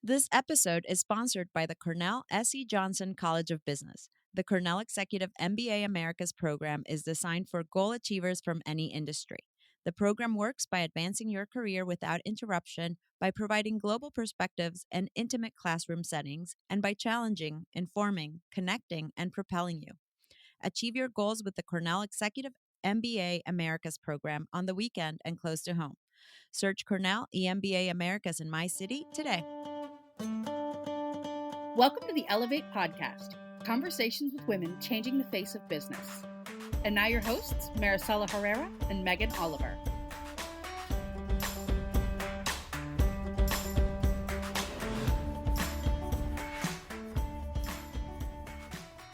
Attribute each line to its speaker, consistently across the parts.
Speaker 1: This episode is sponsored by the Cornell S.E. Johnson College of Business. The Cornell Executive MBA Americas program is designed for goal achievers from any industry. The program works by advancing your career without interruption, by providing global perspectives and intimate classroom settings, and by challenging, informing, connecting, and propelling you. Achieve your goals with the Cornell Executive MBA Americas program on the weekend and close to home. Search Cornell EMBA Americas in my city today.
Speaker 2: Welcome to the Ellevate podcast, conversations with women changing the face of business. And now your hosts, Maricella Herrera and Megan Oliver.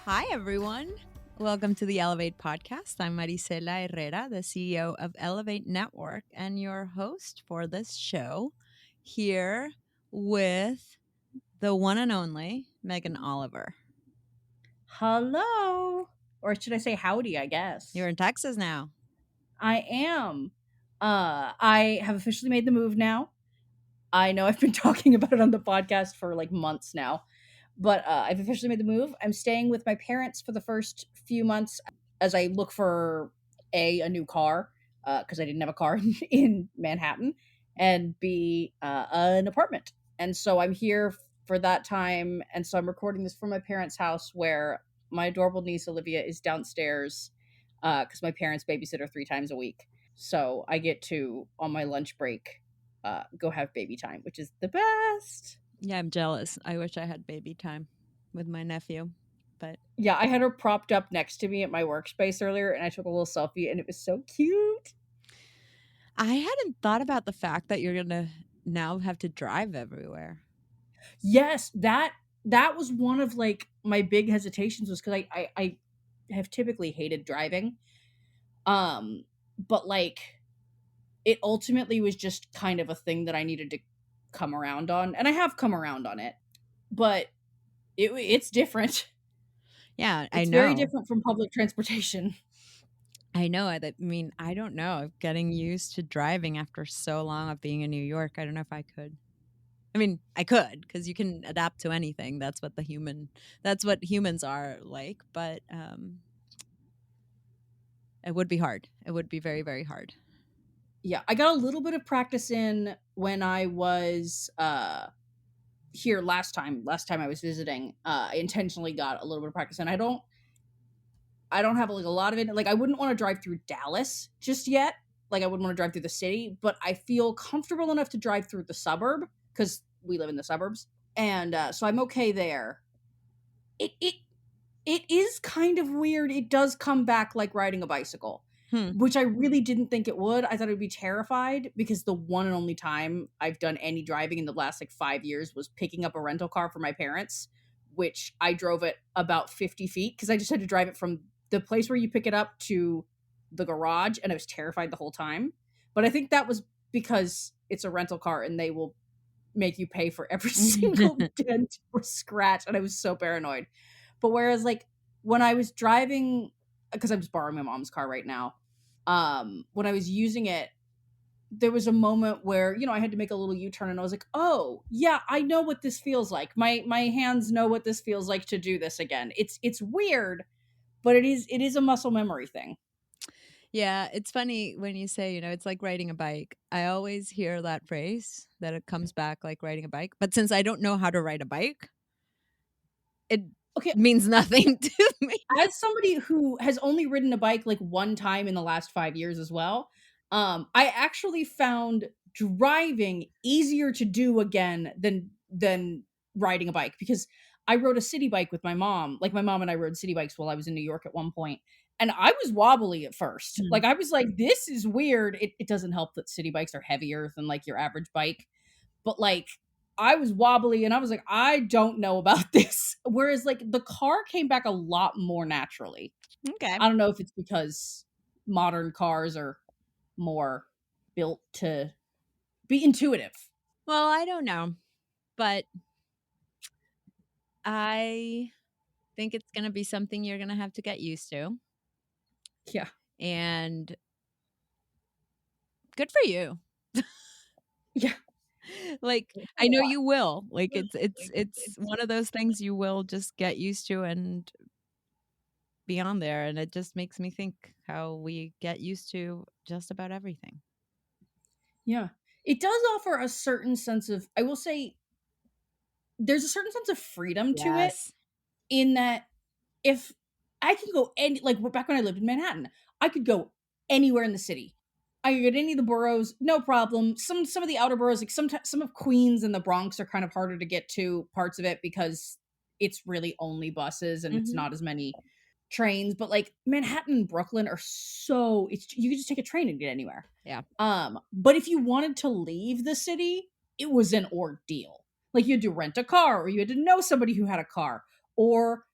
Speaker 1: Hi, everyone. Welcome to the Ellevate podcast. I'm Maricella Herrera, the CEO of Ellevate Network, and your host for this show, here with the one and only Megan Oliver.
Speaker 2: Hello. Or should I say howdy, I guess.
Speaker 1: You're in Texas now.
Speaker 2: I am. I have officially made the move now. I know I've been talking about it on the podcast for like months now, but I've officially made the move. I'm staying with my parents for the first few months as I look for a new car, because I didn't have a car in Manhattan, and B, an apartment. And so I'm here for that time. And so I'm recording this from my parents' house where my adorable niece Olivia is downstairs, because my parents babysit her 3 times a week. So I get to, on my lunch break, go have baby time, which is the best.
Speaker 1: Yeah, I'm jealous. I wish I had baby time with my nephew, but
Speaker 2: Yeah, I had her propped up next to me at my workspace earlier, and I took a little selfie, and it was so cute.
Speaker 1: I hadn't thought about the fact that you're going to now have to drive everywhere.
Speaker 2: Yes, that was one of like my big hesitations, was because I have typically hated driving, but like it ultimately was just kind of a thing that I needed to come around on, and I have come around on it, but it's different.
Speaker 1: Yeah, I
Speaker 2: It's
Speaker 1: know.
Speaker 2: very different from public transportation.
Speaker 1: I know. I mean, I don't know. Getting used to driving after so long of being in New York, I don't know if I could. I mean, I could, because you can adapt to anything. That's what humans are like. But it would be hard. It would be very, very hard.
Speaker 2: Yeah, I got a little bit of practice in when I was here last time I was visiting. I intentionally got a little bit of practice, and I don't have like a lot of it. Like, I wouldn't want to drive through Dallas just yet. Like, I wouldn't want to drive through the city, but I feel comfortable enough to drive through the suburb because we live in the suburbs, and so I'm okay there. It is kind of weird. It does come back like riding a bicycle, which I really didn't think it would. I thought I'd be terrified, because the one and only time I've done any driving in the last like 5 years was picking up a rental car for my parents, which I drove it about 50 feet because I just had to drive it from the place where you pick it up to the garage, and I was terrified the whole time. But I think that was because it's a rental car and they will make you pay for every single dent or scratch, and I was so paranoid. But whereas like when I was driving, because I'm just borrowing my mom's car right now, when I was using it, there was a moment where, I had to make a little U-turn, and I was like, oh yeah, I know what this feels like. My hands know what this feels like to do this again. It's weird, but it is a muscle memory thing.
Speaker 1: Yeah, it's funny when you say, it's like riding a bike. I always hear that phrase, that it comes back like riding a bike. But since I don't know how to ride a bike, it means nothing to me.
Speaker 2: As somebody who has only ridden a bike like one time in the last 5 years as well, I actually found driving easier to do again than riding a bike, because I rode a city bike with my mom. Like, my mom and I rode city bikes while I was in New York at one point, and I was wobbly at first. Like, I was like, this is weird. It doesn't help that city bikes are heavier than like your average bike, but like I was wobbly, and I was like, I don't know about this. Whereas like the car came back a lot more naturally.
Speaker 1: Okay.
Speaker 2: I don't know if it's because modern cars are more built to be intuitive.
Speaker 1: Well, I don't know, but I think it's going to be something you're going to have to get used to.
Speaker 2: Yeah.
Speaker 1: And good for you.
Speaker 2: Yeah.
Speaker 1: Like,
Speaker 2: It's a
Speaker 1: I know
Speaker 2: lot.
Speaker 1: you will. Like, it's one of those things you will just get used to and be on there, and it just makes me think how we get used to just about everything.
Speaker 2: Yeah. It does offer a certain sense of, I will say, there's a certain sense of freedom to it,
Speaker 1: Yes.
Speaker 2: in that if I can go any, like, back when I lived in Manhattan, I could go anywhere in the city. I could go to any of the boroughs, no problem. Some of the outer boroughs, like some of Queens and the Bronx are kind of harder to get to parts of it because it's really only buses and it's
Speaker 1: Mhm.
Speaker 2: not as many trains. But like Manhattan and Brooklyn are so, it's, you can just take a train and get anywhere.
Speaker 1: Yeah.
Speaker 2: But if you wanted to leave the city, it was an ordeal. Like you had to rent a car, or you had to know somebody who had a car, or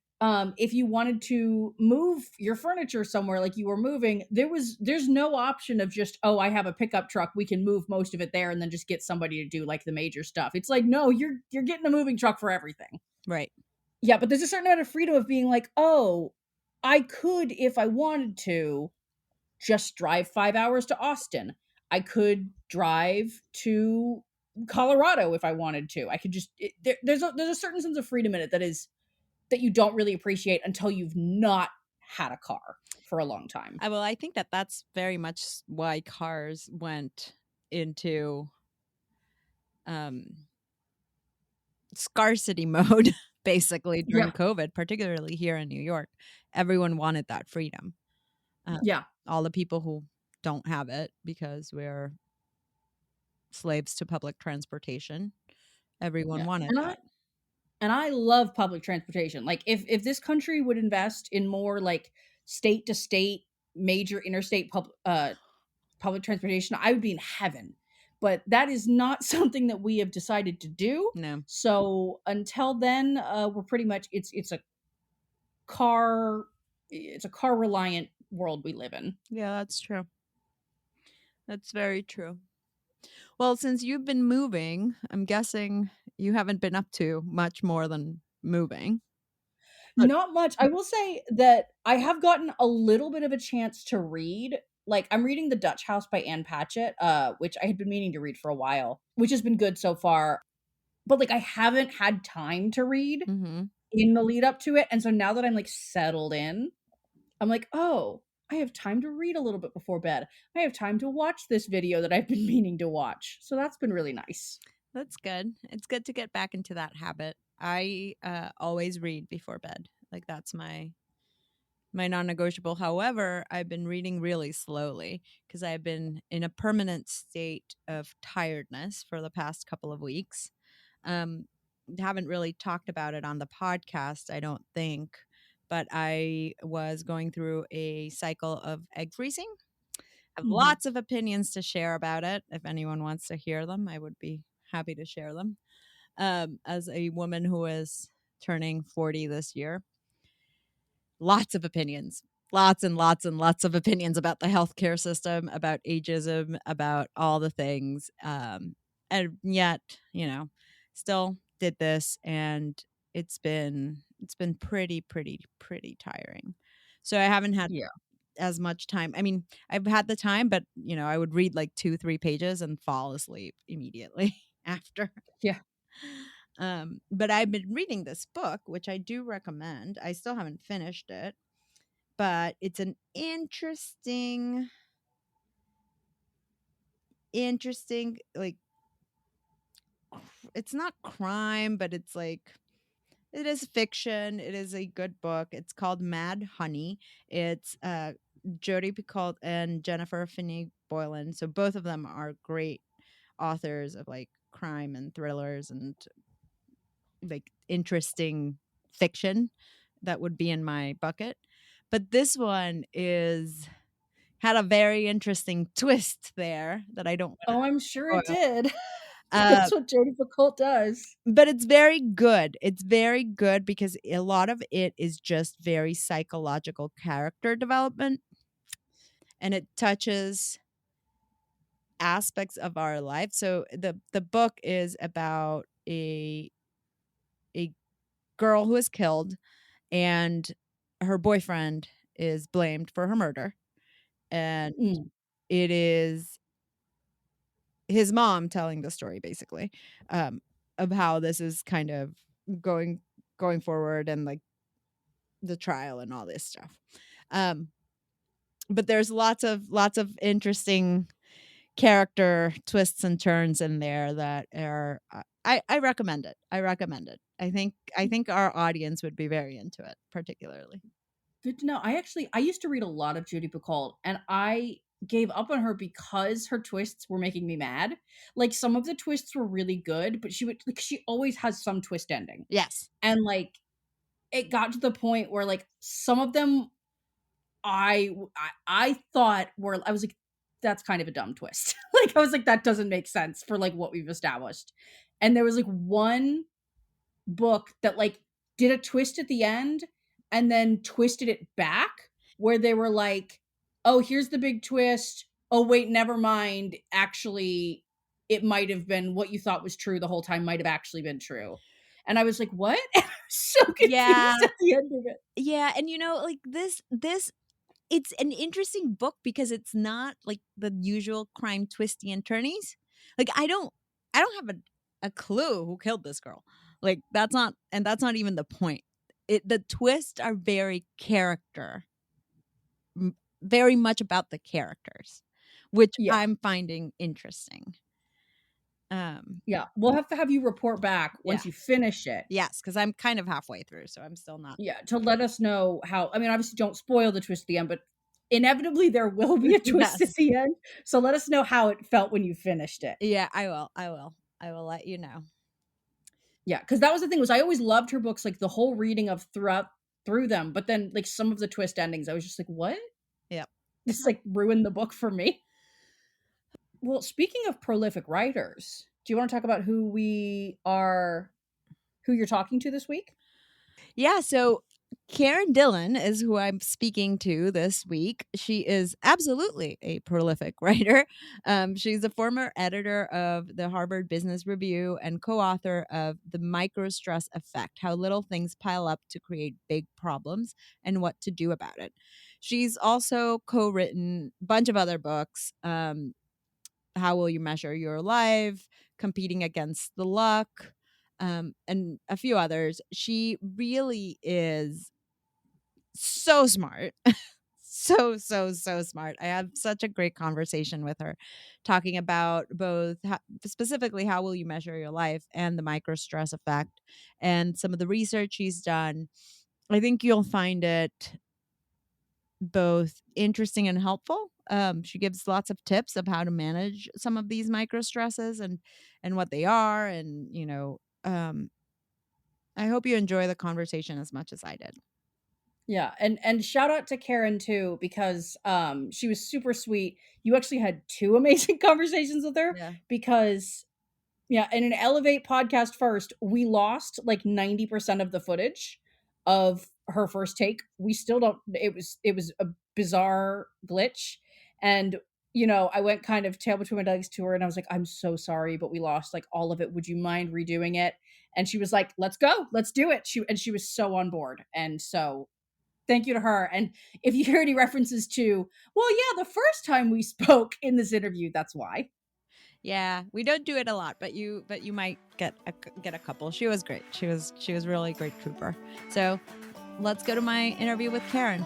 Speaker 2: if you wanted to move your furniture somewhere, like you were moving, there's no option of just, oh, I have a pickup truck, we can move most of it there and then just get somebody to do like the major stuff. It's like, no, you're getting a moving truck for everything.
Speaker 1: Right.
Speaker 2: Yeah, but there's a certain amount of freedom of being like, oh, I could, if I wanted to, just drive 5 hours to Austin. I could drive to Colorado if I wanted to. I could just there's a certain sense of freedom in it that is, that you don't really appreciate until you've not had a car for a long time.
Speaker 1: I think that that's very much why cars went into, um, scarcity mode, basically, during
Speaker 2: Yeah.
Speaker 1: COVID, particularly here in New York. Everyone wanted that freedom. Uh,
Speaker 2: Yeah.
Speaker 1: all the people who don't have it because we're slaves to public transportation, everyone
Speaker 2: Yeah.
Speaker 1: wanted
Speaker 2: And I
Speaker 1: that.
Speaker 2: and I love public transportation. Like if this country would invest in more like state to state major interstate public transportation, I would be in heaven. But that is not something that we have decided to do.
Speaker 1: No.
Speaker 2: So until then, we're pretty much, car it's a car reliant world we live in.
Speaker 1: Yeah, that's true. That's very true. Well, since you've been moving, I'm guessing you haven't been up to much more than moving. But
Speaker 2: Not much. I will say that I have gotten a little bit of a chance to read. Like I'm reading The Dutch House by Anne Patchett, which I had been meaning to read for a while, which has been good so far. But like I haven't had time to read
Speaker 1: mhm.
Speaker 2: in the lead up to it. And so now that I'm like settled in, I'm like, "Oh, I have time to read a little bit before bed. I have time to watch this video that I've been meaning to watch." So that's been really nice.
Speaker 1: That's good. It's good to get back into that habit. I always read before bed. Like that's my non-negotiable. However, I've been reading really slowly because I've been in a permanent state of tiredness for the past couple of weeks. Um, haven't really talked about it on the podcast, I don't think, but I was going through a cycle of egg freezing. I have
Speaker 2: Mhm.
Speaker 1: lots of opinions to share about it. If anyone wants to hear them, I would be happy to share them. As a woman who is turning 40 this year, lots of opinions, lots and lots and lots of opinions about the healthcare system, about ageism, about all the things. And yet, still did this, and it's been pretty tiring. So I haven't had
Speaker 2: Yeah.
Speaker 1: as much time. I mean, I've had the time, but I would read like 2, 3 pages and fall asleep immediately after.
Speaker 2: Yeah.
Speaker 1: But I've been reading this book, which I do recommend. I still haven't finished it, but it's an interesting, like, it's not crime, but it's like, it is fiction. It is a good book. It's called Mad Honey. It's Jodi Picoult and Jennifer Finney Boylan. So both of them are great authors of like crime and thrillers and like interesting fiction that would be in my bucket. But this one is had a very interesting twist there that I don't want
Speaker 2: Oh, I'm sure
Speaker 1: to
Speaker 2: it
Speaker 1: spoil.
Speaker 2: did.
Speaker 1: Uh,
Speaker 2: That's what Jodie Picoult does.
Speaker 1: but it's very good. It's very good because a lot of it is just very psychological character development, and it touches aspects of our life. So the book is about a girl who is killed, and her boyfriend is blamed for her murder. And
Speaker 2: Mm.
Speaker 1: it is his mom telling the story basically, um, of how this is kind of going going forward and, like, the trial and all this stuff. Um, but there's lots of interesting character twists and turns in there that are I recommend it. I recommend it. I think our audience would be very into it, particularly.
Speaker 2: Good to know. I used to read a lot of Judy Picoult, and I gave up on her because her twists were making me mad. Like, some of the twists were really good, but she always has some twist ending.
Speaker 1: Yes.
Speaker 2: And, like, it got to the point where, like, some of them I thought were I was like, "That's kind of a dumb twist." Like, I was like, "That doesn't make sense for, like, what we've established." And there was, like, one book that, like, did a twist at the end and then twisted it back, where they were like, "Oh, here's the big twist. Oh, wait, never mind. Actually, it might have been what you thought was true the whole time might have actually been true." And I was like, "What?" I was so
Speaker 1: Yeah.
Speaker 2: confused at the end of it.
Speaker 1: Yeah, and, like, this it's an interesting book because it's not like the usual crime twisty and turnies. Like, I don't have a clue who killed this girl. Like, that's not even the point. The twists are very much about the characters, which
Speaker 2: Yeah.
Speaker 1: I'm finding interesting. Um,
Speaker 2: Yeah. We'll have to have you report back
Speaker 1: yeah.
Speaker 2: once you finish it.
Speaker 1: Yes, because I'm kind of halfway through, so I'm still not.
Speaker 2: Yeah, to let us know how I mean, obviously, don't spoil the twist at the end, but inevitably, there will be a twist at
Speaker 1: Yes.
Speaker 2: the end, so let us know how it felt when you finished it.
Speaker 1: Yeah, I will. I will. I will let you know.
Speaker 2: Yeah, because that was the thing was I always loved her books, like, the whole reading of through them, but then, like, some of the twist endings, I was just like, "What?"
Speaker 1: Yep.
Speaker 2: This, like, ruined the book for me. Well, speaking of prolific writers, do you wanna talk about who you're talking to this week?
Speaker 1: Yeah, so Karen Dillon is who I'm speaking to this week. She is absolutely a prolific writer. She's a former editor of the Harvard Business Review and co author of The Microstress Effect: How Little Things Pile Up to Create Big Problems and What to Do About It. She's also co written a bunch of other books. How Will You Measure Your Life, Competing Against the Luck, and a few others. She really is so smart. So smart. I had such a great conversation with her talking about both specifically how will you measure your life and the microstress effect and some of the research she's done. I think you'll find it both interesting and helpful. She gives lots of tips of how to manage some of these micro stresses and what they are, and I hope you enjoy the conversation as much as I did.
Speaker 2: Yeah, and shout out to Karen too because she was super sweet. You actually had two amazing conversations with her
Speaker 1: Yeah.
Speaker 2: because yeah, in an Ellevate podcast first, we lost like 90% of the footage of her first take. We still don't it was a bizarre glitch and I went kind of tail between my legs to her and I was like, "I'm so sorry, but we lost like all of it. Would you mind redoing it?" And she was like, "Let's go. Let's do it." She was so on board. And so thank you to her. And if you hear any references to, well, yeah, the first time we spoke in this interview, that's why.
Speaker 1: Yeah, we don't do it a lot, but you might get a couple. She was great. She was really great trooper. So, let's go to my interview with Karen.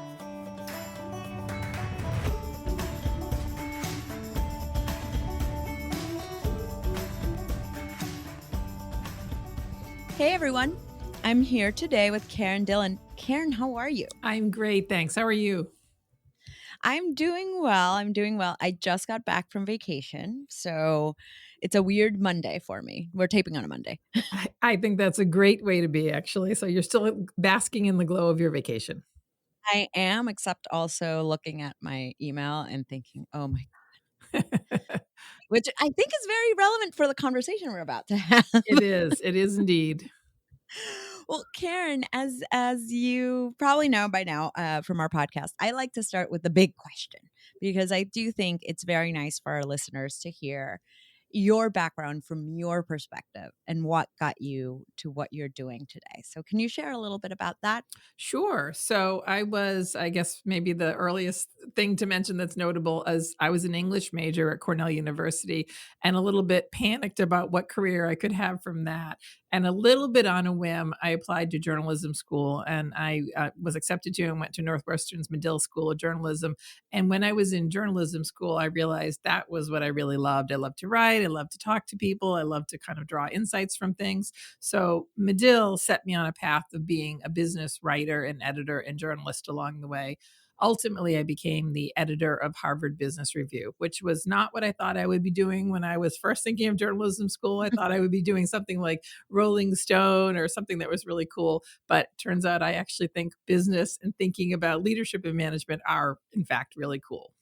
Speaker 1: Hey everyone. I'm here today with Karen Dillon. Karen, how are you?
Speaker 3: I'm great, thanks. How are you?
Speaker 1: I'm doing well. I'm doing well. I just got back from vacation, so it's a weird Monday for me. We're taping on a Monday.
Speaker 3: I think that's a great way to be, actually. So you're still basking in the glow of your vacation.
Speaker 1: I am, except also looking at my email and thinking, "Oh my," which I think is very relevant for the conversation we're about to have.
Speaker 3: It is. It is indeed.
Speaker 1: Well, Karen, as you probably know by now from our podcast, I like to start with the big question because I do think it's very nice for our listeners to hear. your background from your perspective and what got you to what you're doing today. So, can you share a little bit about that?
Speaker 3: Sure. So I was, I guess, maybe the earliest thing to mention that's notable as I was an English major at Cornell University and a little bit panicked about what career I could have from that. And a little bit on a whim, I applied to journalism school and I was accepted to and went to Northwestern's Medill School of Journalism. And when I was in journalism school, I realized that was what I really loved. I love to write, I love to talk to people, I love to kind of draw insights from things. So Medill set me on a path of being a business writer and editor and journalist along the way. Ultimately, I became the editor of Harvard Business Review, which was not what I thought I would be doing when I was first thinking of journalism school. I thought I would be doing something like Rolling Stone or something that was really cool. But turns out I actually think business and thinking about leadership and management are, in fact, really cool.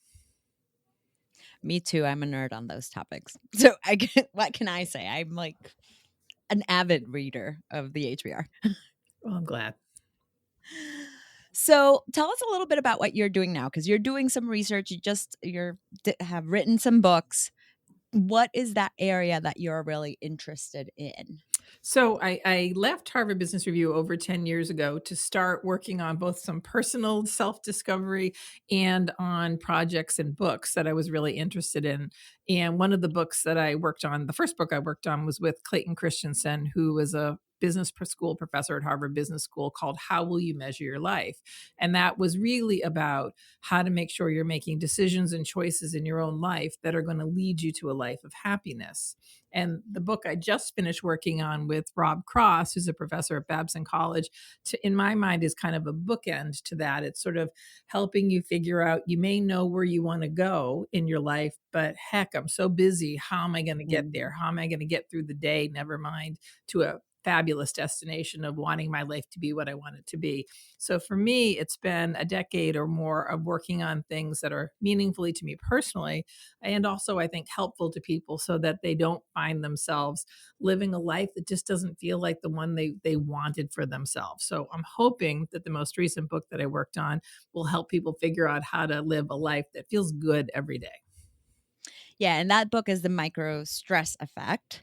Speaker 1: Me too. I'm a nerd on those topics. So, what can I say? I'm like an avid reader of the HBR.
Speaker 3: Well, I'm glad.
Speaker 1: So tell us a little bit about what you're doing now, because you're doing some research. Have written some books. What is that area that you're really interested in?
Speaker 3: So I left Harvard Business Review over 10 years ago to start working on both some personal self-discovery and on projects and books that I was really interested in. And one of the books that I worked on, the first book I worked on was with Clayton Christensen, who was a business school professor at Harvard Business School, called How Will You Measure Your Life? And that was really about how to make sure you're making decisions and choices in your own life that are going to lead you to a life of happiness. And the book I just finished working on with Rob Cross, who's a professor at Babson College, in my mind is kind of a bookend to that. It's sort of helping you figure out, you may know where you want to go in your life, but heck, I'm so busy. How am I going to get there? How am I going to get through the day? Never mind to a fabulous destination of wanting my life to be what I want it to be. So for me, it's been a decade or more of working on things that are meaningfully to me personally, and also I think helpful to people so that they don't find themselves living a life that just doesn't feel like the one they wanted for themselves. So I'm hoping that the most recent book that I worked on will help people figure out how to live a life that feels good every day.
Speaker 1: Yeah, and that book is the Microstress Effect,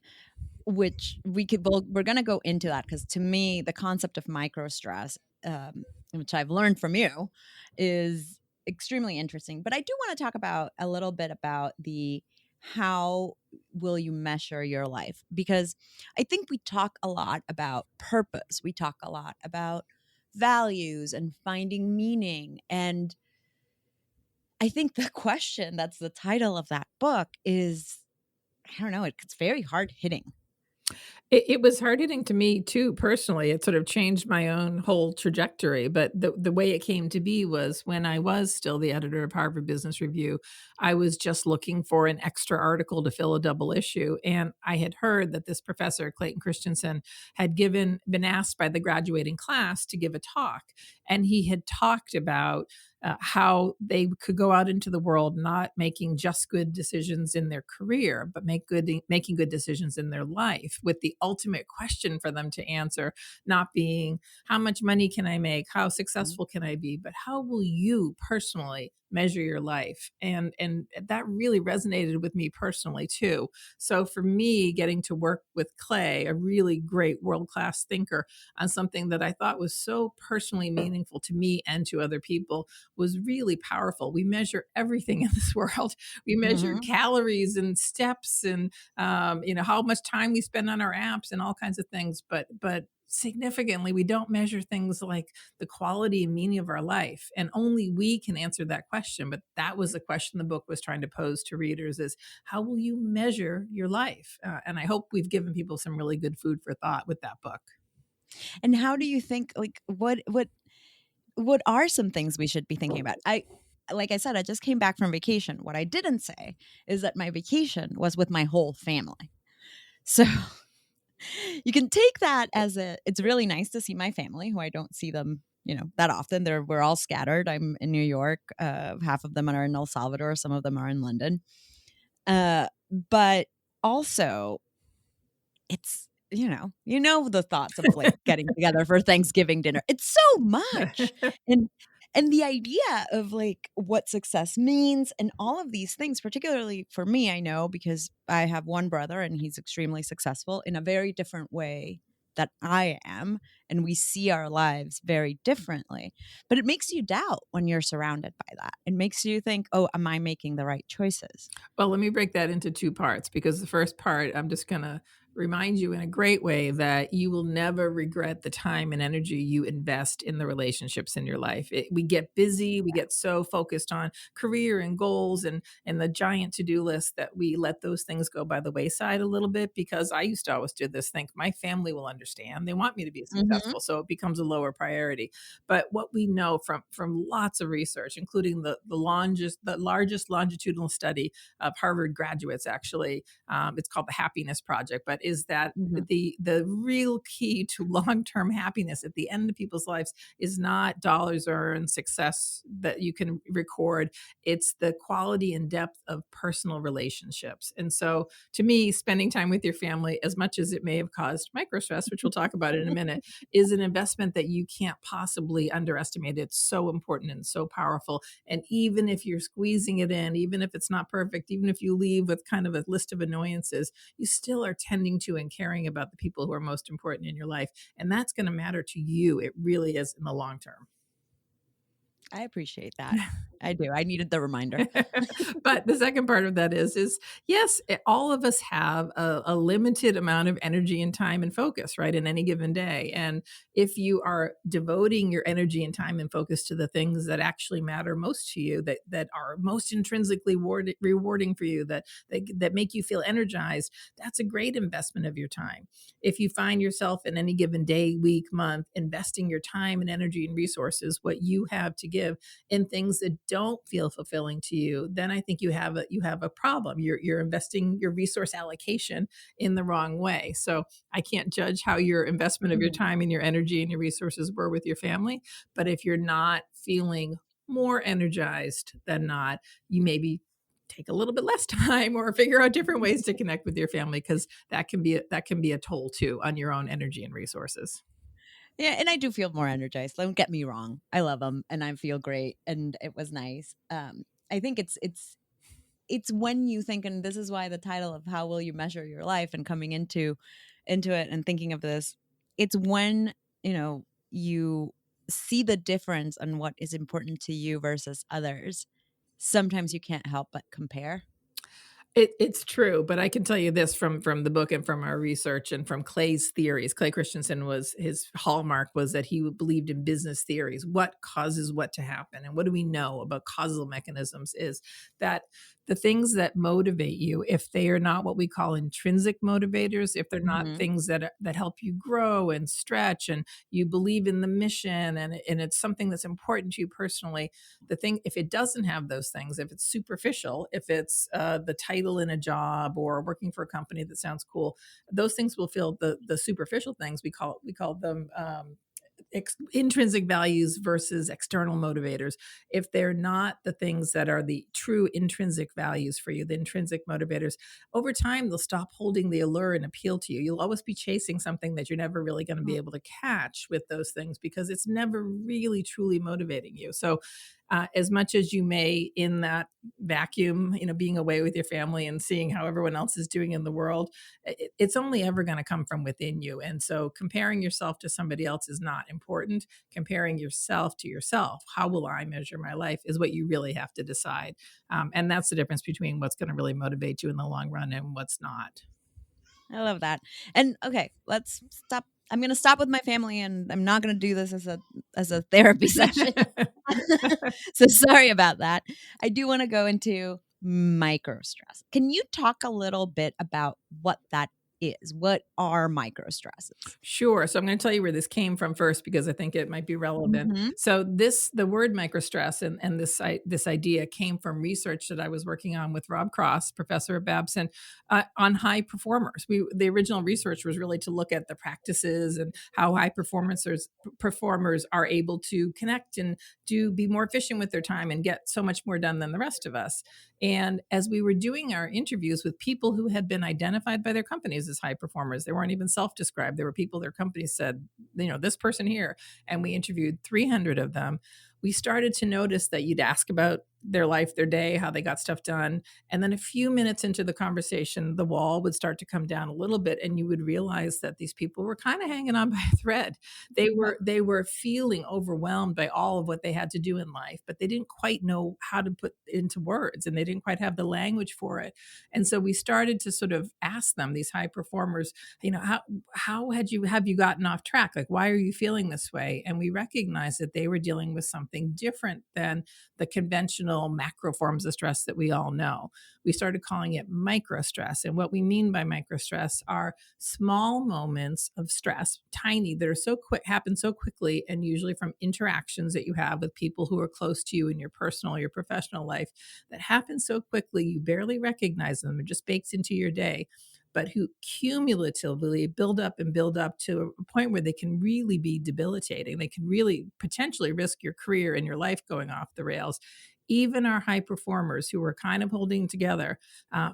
Speaker 1: which we're going to go into that, because to me the concept of microstress, which I've learned from you, is extremely interesting. But I do want to talk about a little bit about the how will you measure your life, because I think we talk a lot about purpose, we talk a lot about values and finding meaning, and I think the question that's the title of that book is, I don't know, it's very hard hitting.
Speaker 3: It was hard hitting to me too, personally. It sort of changed my own whole trajectory. But the way it came to be was when I was still the editor of Harvard Business Review, I was just looking for an extra article to fill a double issue. And I had heard that this professor, Clayton Christensen, had been asked by the graduating class to give a talk. And he had talked about how they could go out into the world not making just good decisions in their career, but making good decisions in their life, with the ultimate question for them to answer not being how much money can I make, how successful can I be, but how will you personally measure your life? And that really resonated with me personally too. So for me, getting to work with Clay, a really great world-class thinker, on something that I thought was so personally meaningful to me and to other people was really powerful. We measure everything in this world. We measure
Speaker 1: Mm-hmm.
Speaker 3: calories and steps and how much time we spend on our apps and all kinds of things. But significantly, we don't measure things like the quality and meaning of our life. And only we can answer that question. But that was the question the book was trying to pose to readers: is how will you measure your life? And I hope we've given people some really good food for thought with that book.
Speaker 1: And how do you think, like, what are some things we should be thinking about? Like I said, I just came back from vacation. What I didn't say is that my vacation was with my whole family. So you can take that as it's really nice to see my family, who I don't see them, that often. We're all scattered. I'm in New York. Half of them are in El Salvador. Some of them are in London. But also, it's the thoughts of like getting together for Thanksgiving dinner. It's so much, and And the idea of like what success means and all of these things, particularly for me, I know because I have one brother and he's extremely successful in a very different way that I am. And we see our lives very differently. But it makes you doubt when you're surrounded by that. It makes you think, oh, am I making the right choices?
Speaker 3: Well, let me break that into two parts because the first part, I'm just going to remind you in a great way that you will never regret the time and energy you invest in the relationships in your life. We get busy, we get so focused on career and goals and the giant to-do list that we let those things go by the wayside a little bit, because I used to always do this, think my family will understand. They want me to be
Speaker 1: Mm-hmm.
Speaker 3: successful, so it becomes a lower priority. But what we know from lots of research, including the largest longitudinal study of Harvard graduates, actually, it's called the Happiness Project, but is that
Speaker 1: Mm-hmm.
Speaker 3: the real key to long-term happiness at the end of people's lives is not dollars earned, success that you can record. It's the quality and depth of personal relationships. And so to me, spending time with your family, as much as it may have caused microstress, which we'll talk about in a minute, is an investment that you can't possibly underestimate. It's so important and so powerful. And even if you're squeezing it in, even if it's not perfect, even if you leave with kind of a list of annoyances, you still are tending to and caring about the people who are most important in your life. And that's going to matter to you. It really is in the long term.
Speaker 1: I appreciate that. I do. I needed the reminder.
Speaker 3: But the second part of that is yes, all of us have a limited amount of energy and time and focus, right, in any given day. And if you are devoting your energy and time and focus to the things that actually matter most to you, that are most intrinsically rewarding for you, that make you feel energized, that's a great investment of your time. If you find yourself in any given day, week, month, investing your time and energy and resources, what you have to give, in things that don't feel fulfilling to you, then I think you have a problem. You're investing your resource allocation in the wrong way. So I can't judge how your investment of your
Speaker 1: Mhm.
Speaker 3: time and your energy and your resources were with your family, but if you're not feeling more energized than not, you maybe take a little bit less time or figure out different ways to connect with your family, because that can be a toll too on your own energy and resources.
Speaker 1: Yeah, and I do feel more energized. Don't get me wrong. I love them and I feel great and it was nice. I think it's when you think, and this is why the title of how will you measure your life and coming into it and thinking of this, it's when, you see the difference on what is important to you versus others. Sometimes you can't help but compare.
Speaker 3: It's true, but I can tell you this from the book and from our research and from Clay's theories. Clay Christensen, was his hallmark was that he believed in business theories. What causes what to happen, and what do we know about causal mechanisms? Is that the things that motivate you, if they are not what we call intrinsic motivators, if they're not
Speaker 1: Mhm.
Speaker 3: things that help you grow and stretch, and you believe in the mission, and it's something that's important to you personally, the thing, if it doesn't have those things, if it's superficial, if it's the title in a job or working for a company that sounds cool, those things will feel, the superficial things, we call them intrinsic values versus external motivators. If they're not the things that are the true intrinsic values for you, the intrinsic motivators, over time they'll stop holding the allure and appeal to you. You'll always be chasing something that you're never really going to be able to catch with those things, because it's never really truly motivating you. So as much as you may, in that vacuum, being away with your family and seeing how everyone else is doing in the world, it's only ever going to come from within you. And so comparing yourself to somebody else is not important. Comparing yourself to yourself, how will I measure my life, is what you really have to decide. And that's the difference between what's going to really motivate you in the long run and what's not.
Speaker 1: I love that. And okay, let's stop. I'm going to stop with my family and I'm not going to do this as a therapy session. So sorry about that. I do want to go into microstress. Can you talk a little bit about what that is? What are microstresses?
Speaker 3: Sure. So I'm going to tell you where this came from first, because I think it might be relevant.
Speaker 1: Mhm.
Speaker 3: So the word microstress and this idea came from research that I was working on with Rob Cross, professor at Babson, on high performers. The original research was really to look at the practices and how high performers are able to connect and be more efficient with their time and get so much more done than the rest of us. And as we were doing our interviews with people who had been identified by their companies as high performers, they weren't even self-described. There were people their companies said, this person here, and we interviewed 300 of them. we started to notice that you'd ask about their life, their day, how they got stuff done. And then a few minutes into the conversation, the wall would start to come down a little bit, and you would realize that these people were kind of hanging on by a thread. They were feeling overwhelmed by all of what they had to do in life, but they didn't quite know how to put into words, and they didn't quite have the language for it. And so we started to sort of ask them, these high performers, how have you gotten off track? Like, why are you feeling this way? And we recognized that they were dealing with something different than the conventional macro forms of stress that we all know. We started calling it microstress. And what we mean by microstress are small moments of stress, tiny, that are so quick, happen so quickly, and usually from interactions that you have with people who are close to you in your personal, your professional life, that happen so quickly you barely recognize them. It just bakes into your day, but who cumulatively build up to a point where they can really be debilitating. They can really potentially risk your career and your life going off the rails. Even our high performers who were kind of holding together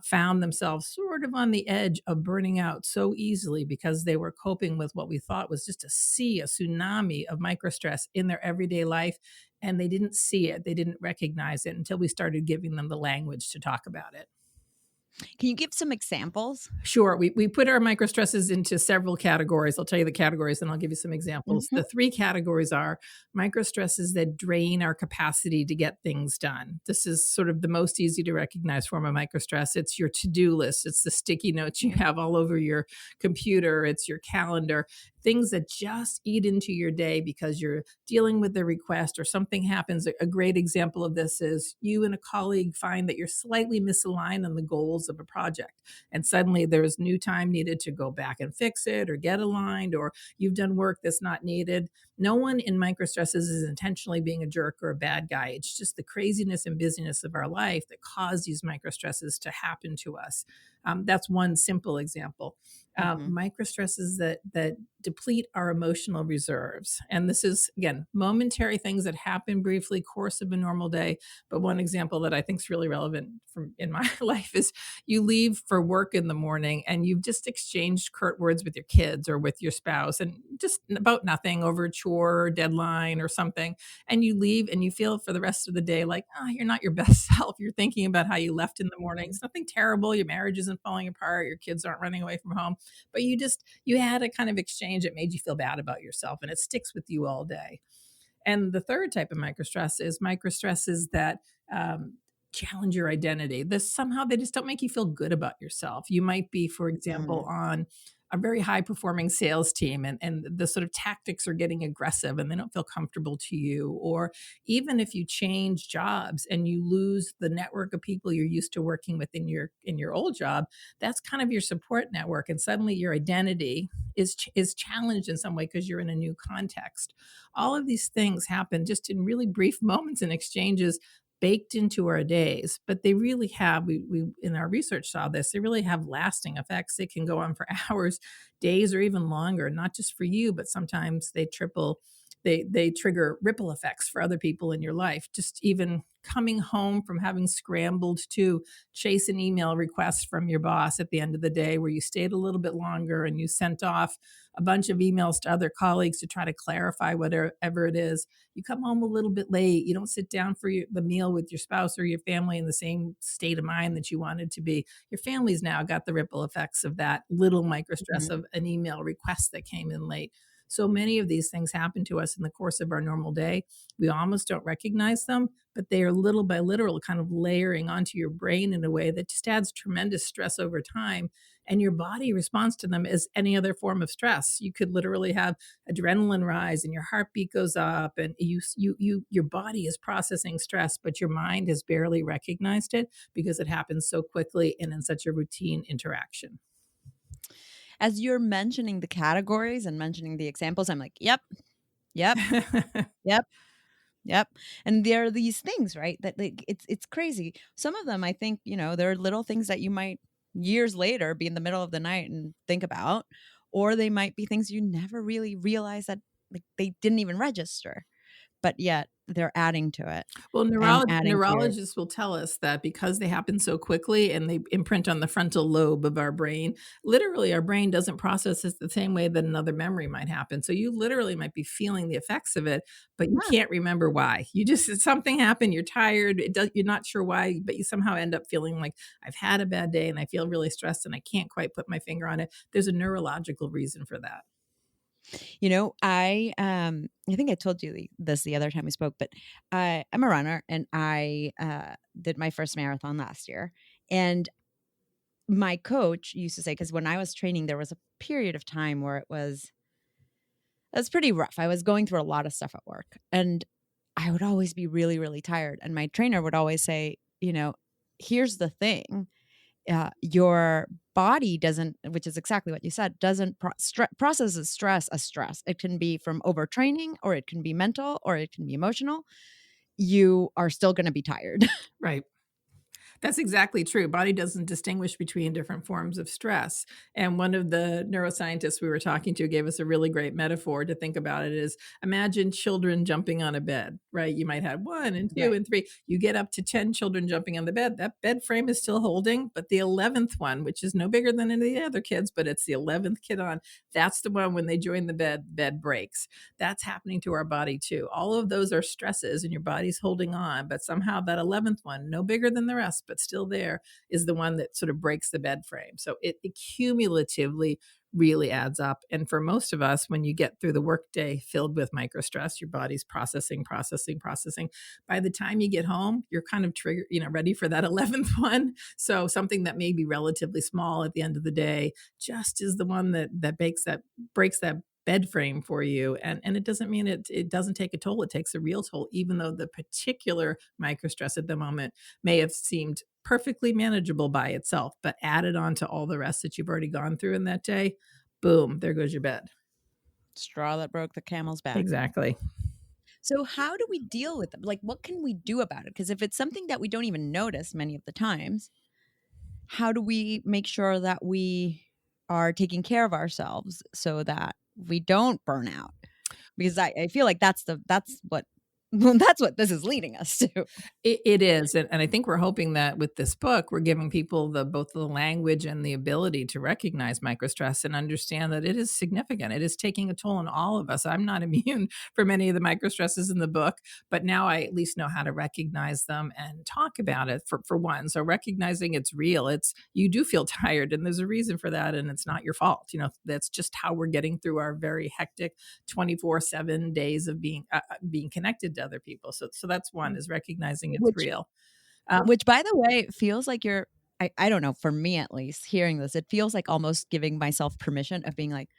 Speaker 3: found themselves sort of on the edge of burning out so easily because they were coping with what we thought was just a sea, a tsunami of microstress in their everyday life. And they didn't see it, they didn't recognize it until we started giving them the language to talk about it.
Speaker 1: Can you give some examples?
Speaker 3: Sure. We put our microstresses into several categories. I'll tell you the categories and I'll give you some examples.
Speaker 1: Mhm.
Speaker 3: The three categories are microstresses that drain our capacity to get things done. This is sort of the most easy to recognize form of microstress. It's your to-do list. It's the sticky notes you have all over your computer. It's your calendar, things that just eat into your day because you're dealing with a request or something happens. A great example of this is you and a colleague find that you're slightly misaligned on the goals of a project, and suddenly there's new time needed to go back and fix it or get aligned, or you've done work that's not needed. No one in microstresses is intentionally being a jerk or a bad guy. It's just the craziness and busyness of our life that cause these microstresses to happen to us. That's one simple example.
Speaker 1: Mhm.
Speaker 3: Microstresses that deplete our emotional reserves. And this is, again, momentary things that happen briefly, course of a normal day. But one example that I think is really relevant from in my life is you leave for work in the morning and you've just exchanged curt words with your kids or with your spouse and just about nothing over a chore or deadline or something. And you leave and you feel for the rest of the day like, oh, you're not your best self. You're thinking about how you left in the morning. It's nothing terrible. Your marriage isn't falling apart. Your kids aren't running away from home, but you had a kind of exchange that made you feel bad about yourself, and it sticks with you all day. And the third type of microstress is microstresses that challenge your identity. This somehow they just don't make you feel good about yourself. You might be, for example,
Speaker 1: Mm.
Speaker 3: on a very high performing sales team, and the sort of tactics are getting aggressive and they don't feel comfortable to you. Or even if you change jobs and you lose the network of people you're used to working with in your old job, that's kind of your support network. And suddenly your identity is challenged in some way because you're in a new context. All of these things happen just in really brief moments and exchanges baked into our days, but they really have, we in our research saw this, they really have lasting effects. They can go on for hours, days, or even longer, not just for you, but sometimes they trigger ripple effects for other people in your life. Just even coming home from having scrambled to chase an email request from your boss at the end of the day where you stayed a little bit longer and you sent off a bunch of emails to other colleagues to try to clarify whatever it is. You come home a little bit late. You don't sit down for the meal with your spouse or your family in the same state of mind that you wanted to be. Your family's now got the ripple effects of that little micro stress
Speaker 1: Mhm.
Speaker 3: of an email request that came in late. So many of these things happen to us in the course of our normal day. We almost don't recognize them, but they are little by little kind of layering onto your brain in a way that just adds tremendous stress over time. And your body responds to them as any other form of stress. You could literally have adrenaline rise and your heartbeat goes up, and your body is processing stress, but your mind has barely recognized it because it happens so quickly and in such a routine interaction.
Speaker 1: As you're mentioning the categories and mentioning the examples, I'm like, "Yep, yep, yep, yep." And there are these things, right? That like it's crazy. Some of them I think, there are little things that you might years later be in the middle of the night and think about, or they might be things you never really realize that like they didn't even register. But yet they're adding to it
Speaker 3: Well,
Speaker 1: and adding to your
Speaker 3: neurologists will tell us that because they happen so quickly and they imprint on the frontal lobe of our brain, literally our brain doesn't process it the same way that another memory might happen. So you literally might be feeling the effects of it, but you
Speaker 1: Huh.
Speaker 3: can't remember why. You just something happened, you're tired, you're not sure why, but you somehow end up feeling like I've had a bad day and I feel really stressed and I can't quite put my finger on it. There's a neurological reason for that.
Speaker 1: I think I told you this the other time we spoke, but I'm a runner and I did my first marathon last year. And my coach used to say, because when I was training, there was a period of time where it was pretty rough. I was going through a lot of stuff at work and I would always be really, really tired. And my trainer would always say, here's the thing. Your body doesn't, which is exactly what you said, doesn't processes stress as stress. It can be from overtraining, or it can be mental, or it can be emotional. You are still going to be tired.
Speaker 3: Right. That's exactly true. Body doesn't distinguish between different forms of stress. And one of the neuroscientists we were talking to gave us a really great metaphor to think about it is imagine children jumping on a bed, right? You might have one and two
Speaker 1: Right.
Speaker 3: and three. You get up to 10 children jumping on the bed. That bed frame is still holding, but the 11th one, which is no bigger than any of the other kids, but it's the 11th kid on, that's the one when they join the bed breaks. That's happening to our body too. All of those are stresses and your body's holding on, but somehow that 11th one, no bigger than the rest, but still there, is the one that sort of breaks the bed frame. So it cumulatively really adds up. And for most of us, when you get through the workday filled with microstress, your body's processing, processing, processing. By the time you get home, you're kind of triggered, ready for that 11th one. So something that may be relatively small at the end of the day just is the one that breaks that bed frame for you. And it doesn't mean it doesn't take a toll. It takes a real toll, even though the particular microstress at the moment may have seemed perfectly manageable by itself, but added on to all the rest that you've already gone through in that day, boom, there goes your bed.
Speaker 1: Straw that broke the camel's back.
Speaker 3: Exactly.
Speaker 1: So how do we deal with them? Like, what can we do about it? Because if it's something that we don't even notice many of the times, how do we make sure that we are taking care of ourselves so that we don't burn out? Because I feel like that's what that's what this is leading us to.
Speaker 3: It is, and I think we're hoping that with this book, we're giving people both the language and the ability to recognize microstress and understand that it is significant. It is taking a toll on all of us. I'm not immune from any of the microstresses in the book, but now I at least know how to recognize them and talk about it for one. So recognizing it's real. You do feel tired, and there's a reason for that, and it's not your fault. That's just how we're getting through our very hectic 24/7 days of being connected to other people. So that's one, is recognizing it's
Speaker 1: Which
Speaker 3: real.
Speaker 1: which by the way feels like I don't know, for me at least, hearing this, it feels like almost giving myself permission of being like,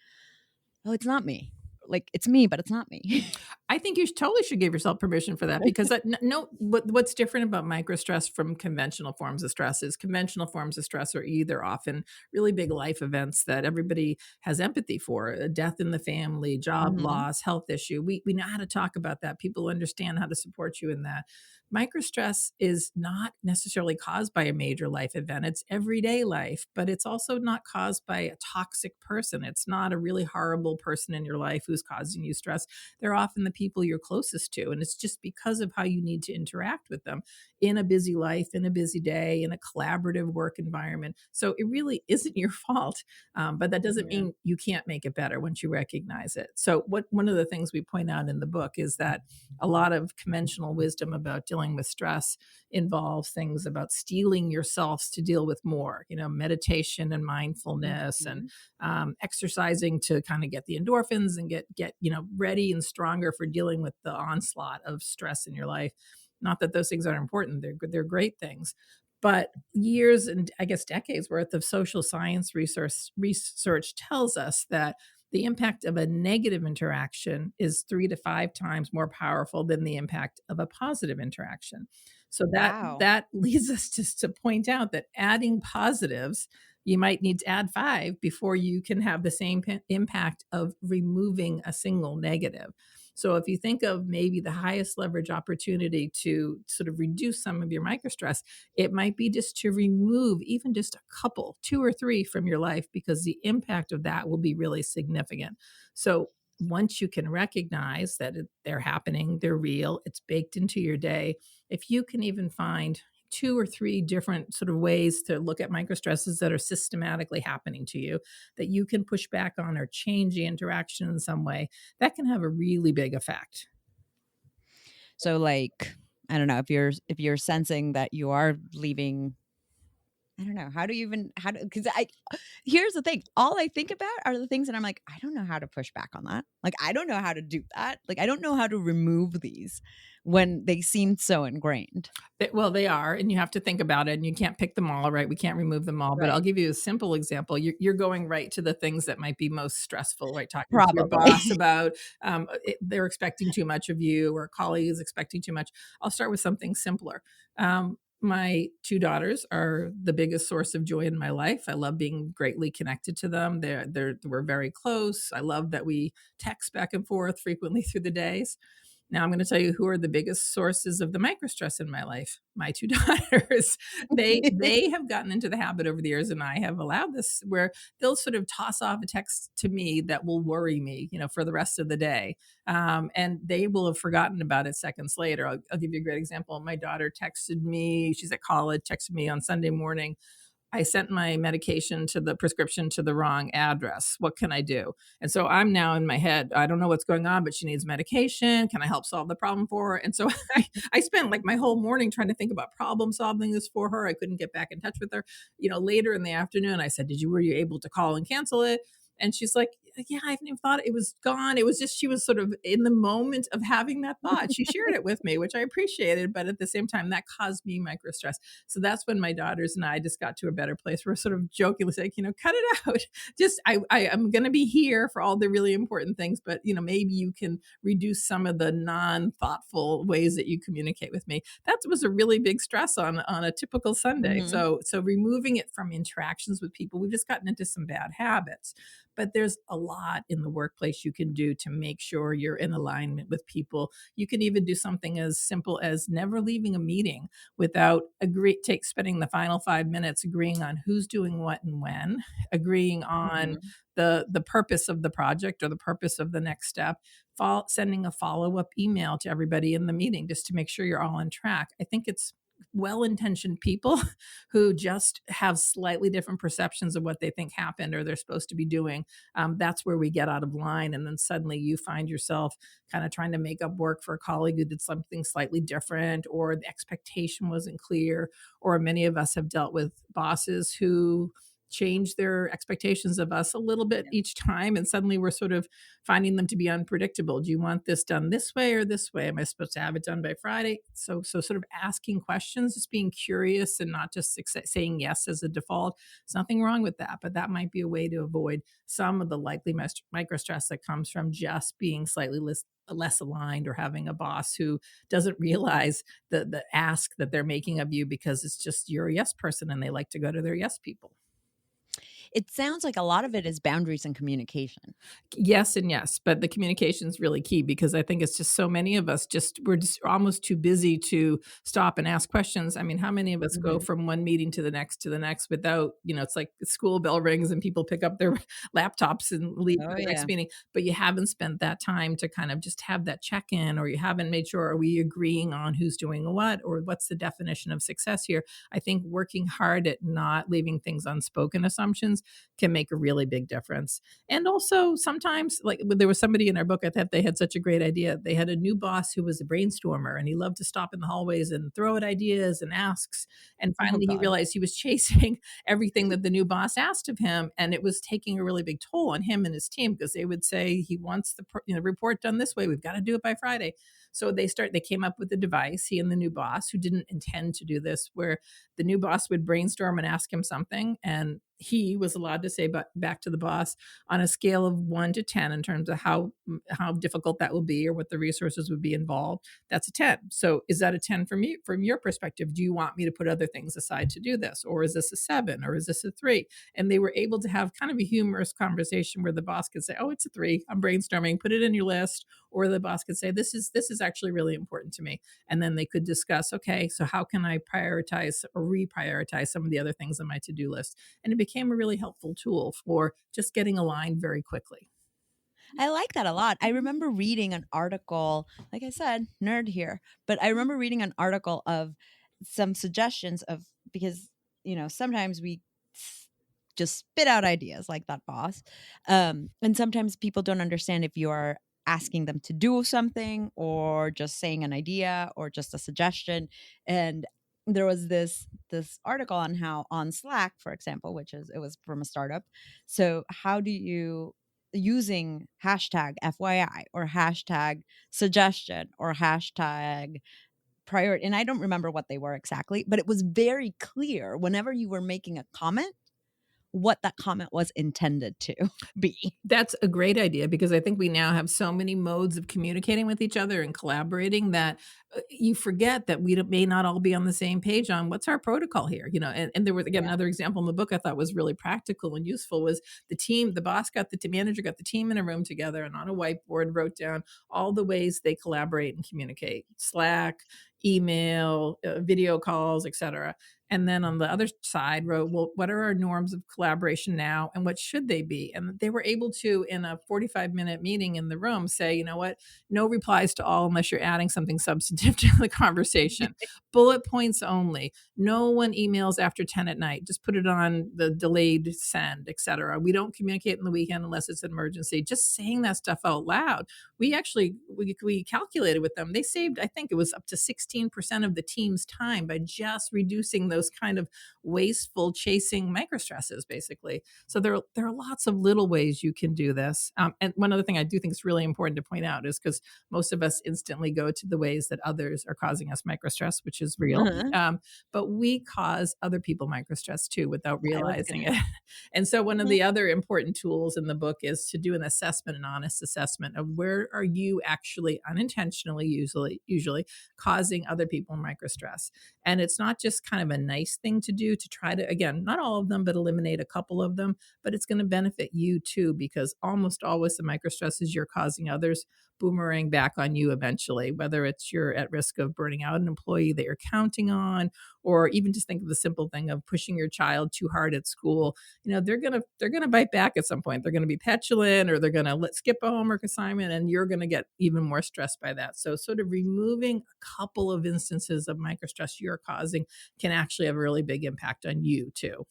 Speaker 1: "Oh, it's not me." Like, it's me, but it's not me.
Speaker 3: I think you totally should give yourself permission for that because no, what's different about microstress from conventional forms of stress is conventional forms of stress are either often really big life events that everybody has empathy for, a death in the family, job
Speaker 1: Mhm.
Speaker 3: loss, health issue. We know how to talk about that. People understand how to support you in that. Microstress is not necessarily caused by a major life event. It's everyday life, but it's also not caused by a toxic person. It's not a really horrible person in your life who's causing you stress. They're often the people you're closest to. And it's just because of how you need to interact with them in a busy life, in a busy day, in a collaborative work environment. So it really isn't your fault. But that doesn't
Speaker 1: Yeah.
Speaker 3: mean you can't make it better once you recognize it. So one of the things we point out in the book is that a lot of conventional wisdom about dealing with stress involves things about steeling yourselves to deal with more, meditation and mindfulness and
Speaker 1: Mhm.
Speaker 3: exercising to kind of get the endorphins and get ready and stronger for dealing with the onslaught of stress in your life. Not that those things aren't important; they're great things. But years and I guess decades worth of social science research tells us that the impact of a negative interaction is 3 to 5 times more powerful than the impact of a positive interaction. So that
Speaker 1: Wow.
Speaker 3: that leads us just to point out that adding positives, you might need to add 5 before you can have the same impact of removing a single negative. So if you think of maybe the highest leverage opportunity to sort of reduce some of your microstress, it might be just to remove even just a couple, 2 or 3 from your life because the impact of that will be really significant. So once you can recognize that they're happening, they're real, it's baked into your day, if you can even find two or three different sort of ways to look at microstresses that are systematically happening to you that you can push back on or change the interaction in some way, that can have a really big effect.
Speaker 1: So like, I don't know, if you're sensing that you are leaving, I don't know, how do you even how do because I here's the thing, all I think about are the things that I'm like, I don't know how to push back on that. Like, I don't know how to do that. Like, I don't know how to remove these when they seem so ingrained.
Speaker 3: Well, they are, and you have to think about it, and you can't pick them all, right? We can't remove them all, but I'll
Speaker 1: Right.
Speaker 3: give you a simple example. You're going right to the things that might be most stressful, right? Talking to your
Speaker 1: Probably.
Speaker 3: boss about they're expecting too much of you, or a colleague is expecting too much. I'll start with something simpler. My two daughters are the biggest source of joy in my life. I love being greatly connected to them. We're very close. I love that we text back and forth frequently through the days. Now I'm going to tell you who are the biggest sources of the microstress in my life. My two daughters. They have gotten into the habit over the years, and I have allowed this, where they'll sort of toss off a text to me that will worry me, for the rest of the day, and they will have forgotten about it seconds later. I'll give you a great example. My daughter texted me. She's at college. Texted me on Sunday morning. I sent my medication to the prescription to the wrong address. What can I do? And so I'm now in my head, I don't know what's going on, but she needs medication. Can I help solve the problem for her? And so I spent like my whole morning trying to think about problem solving this for her. I couldn't get back in touch with her. Later in the afternoon, I said, were you able to call and cancel it? And she's like, yeah, I haven't even thought it was gone. It was just, she was sort of in the moment of having that thought. She shared it with me, which I appreciated. But at the same time, that caused me microstress. So that's when my daughters and I just got to a better place. We're sort of jokingly like, cut it out. Just, I'm going to be here for all the really important things, but maybe you can reduce some of the non-thoughtful ways that you communicate with me. That was a really big stress on a typical Sunday.
Speaker 1: Mhm.
Speaker 3: So removing it from interactions with people, we've just gotten into some bad habits. But there's a lot in the workplace you can do to make sure you're in alignment with people. You can even do something as simple as never leaving a meeting without spending the final 5 minutes agreeing on who's doing what and when, agreeing on
Speaker 1: Mhm.
Speaker 3: the purpose of the project or the purpose of the next step, sending a follow-up email to everybody in the meeting just to make sure you're all on track. I think it's well-intentioned people who just have slightly different perceptions of what they think happened or they're supposed to be doing. That's where we get out of line, and then suddenly you find yourself kind of trying to make up work for a colleague who did something slightly different, or the expectation wasn't clear, or many of us have dealt with bosses who change their expectations of us a little bit
Speaker 1: Yeah.
Speaker 3: each time, and suddenly we're sort of finding them to be unpredictable. Do you want this done this way or this way? Am I supposed to have it done by Friday? So sort of asking questions, just being curious and not just saying yes as a default. There's nothing wrong with that, but that might be a way to avoid some of the likely microstress that comes from just being slightly less aligned, or having a boss who doesn't realize the ask that they're making of you because it's just you're a yes person and they like to go to their yes people.
Speaker 1: It sounds like a lot of it is boundaries and communication.
Speaker 3: Yes and yes, but the communication is really key, because I think it's just so many of us we're just almost too busy to stop and ask questions. I mean, how many of us go
Speaker 1: Mhm.
Speaker 3: from one meeting to the next without, it's like the school bell rings and people pick up their laptops and leave for
Speaker 1: Oh,
Speaker 3: the
Speaker 1: yeah.
Speaker 3: next meeting, but you haven't spent that time to kind of just have that check-in, or you haven't made sure, are we agreeing on who's doing what, or what's the definition of success here? I think working hard at not leaving things unspoken assumptions can make a really big difference. And also sometimes, like there was somebody in our book, I thought they had such a great idea. They had a new boss who was a brainstormer, and he loved to stop in the hallways and throw out ideas and asks. And
Speaker 1: Oh,
Speaker 3: finally he
Speaker 1: god.
Speaker 3: realized he was chasing everything that the new boss asked of him. And it was taking a really big toll on him and his team, because they would say, he wants the report done this way. We've got to do it by Friday. So they came up with a device, he and the new boss, who didn't intend to do this, where the new boss would brainstorm and ask him something, and he was allowed to say back to the boss on a scale of 1 to 10 in terms of how difficult that will be or what the resources would be involved. That's a 10. So is that a 10 from you, from your perspective? Do you want me to put other things aside to do this, or is this a 7, or is this a 3? And they were able to have kind of a humorous conversation where the boss could say, "Oh, it's a 3. I'm brainstorming. Put it in your list." Or the boss could say, "This is actually really important to me." And then they could discuss, okay, so how can I prioritize or reprioritize some of the other things on my to-do list? And it became a really helpful tool for just getting aligned very quickly.
Speaker 1: I like that a lot. I remember reading an article, like I said, nerd here, but I remember reading an article of some suggestions of, because, sometimes we s- just spit out ideas like that boss. And sometimes people don't understand if you are asking them to do something or just saying an idea or just a suggestion. And there was this article on how on Slack, for example, it was from a startup. So how do you using hashtag FYI or hashtag suggestion or hashtag priority. And I don't remember what they were exactly, but it was very clear whenever you were making a comment, what that comment was intended to be.
Speaker 3: That's a great idea because I think we now have so many modes of communicating with each other and collaborating that you forget that may not all be on the same page on what's our protocol here, and there was again
Speaker 1: Yeah.
Speaker 3: another example in the book I thought was really practical and useful was the manager got the team in a room together and on a whiteboard wrote down all the ways they collaborate and communicate: Slack, email, video calls, etc. And then on the other side wrote, well, what are our norms of collaboration now and what should they be? And they were able to, in a 45-minute meeting in the room, say, you know what, no replies to all unless you're adding something substantive to the conversation. Bullet points only. No one emails after 10 at night. Just put it on the delayed send, etc. We don't communicate in the weekend unless it's an emergency. Just saying that stuff out loud. We calculated with them. They saved, I think it was up to 16% of the team's time by just reducing those kind of wasteful chasing microstresses, basically. So there are lots of little ways you can do this. And one other thing I do think is really important to point out is because most of us instantly go to the ways that others are causing us microstress, which is real.
Speaker 1: Uh-huh.
Speaker 3: But we cause other people microstress too without
Speaker 1: I was
Speaker 3: realizing
Speaker 1: gonna.
Speaker 3: it. And so one of
Speaker 1: Mhm.
Speaker 3: the other important tools in the book is to do an assessment, an honest assessment of where are you actually unintentionally usually causing other people microstress. And it's not just kind of a nice thing to do to try to, again, not all of them, but eliminate a couple of them, but it's going to benefit you too, because almost always the microstresses you're causing others boomerang back on you eventually, whether it's you're at risk of burning out an employee that you're counting on, or even just think of the simple thing of pushing your child too hard at school. They're gonna bite back at some point. They're gonna be petulant, or they're gonna let skip a homework assignment, and you're gonna get even more stressed by that. So sort of removing a couple of instances of microstress you're causing can actually have a really big impact on you too.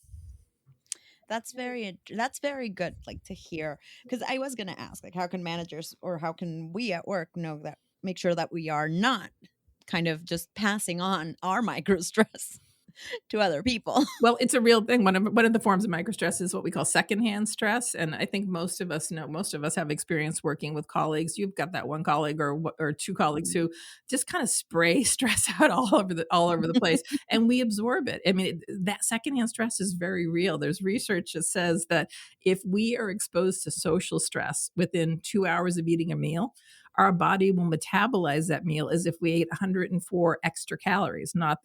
Speaker 1: That's very good, like, to hear, because I was gonna ask, like, how can managers or how can we at work make sure that we are not kind of just passing on our micro stress to other people.
Speaker 3: Well, it's a real thing. One of the forms of microstress is what we call secondhand stress, and I think most of us have experience working with colleagues. You've got that one colleague or two colleagues who just kind of spray stress out all over the place, and we absorb it. I mean, that secondhand stress is very real. There's research that says that if we are exposed to social stress within 2 hours of eating a meal, our body will metabolize that meal as if we ate 104 extra calories, not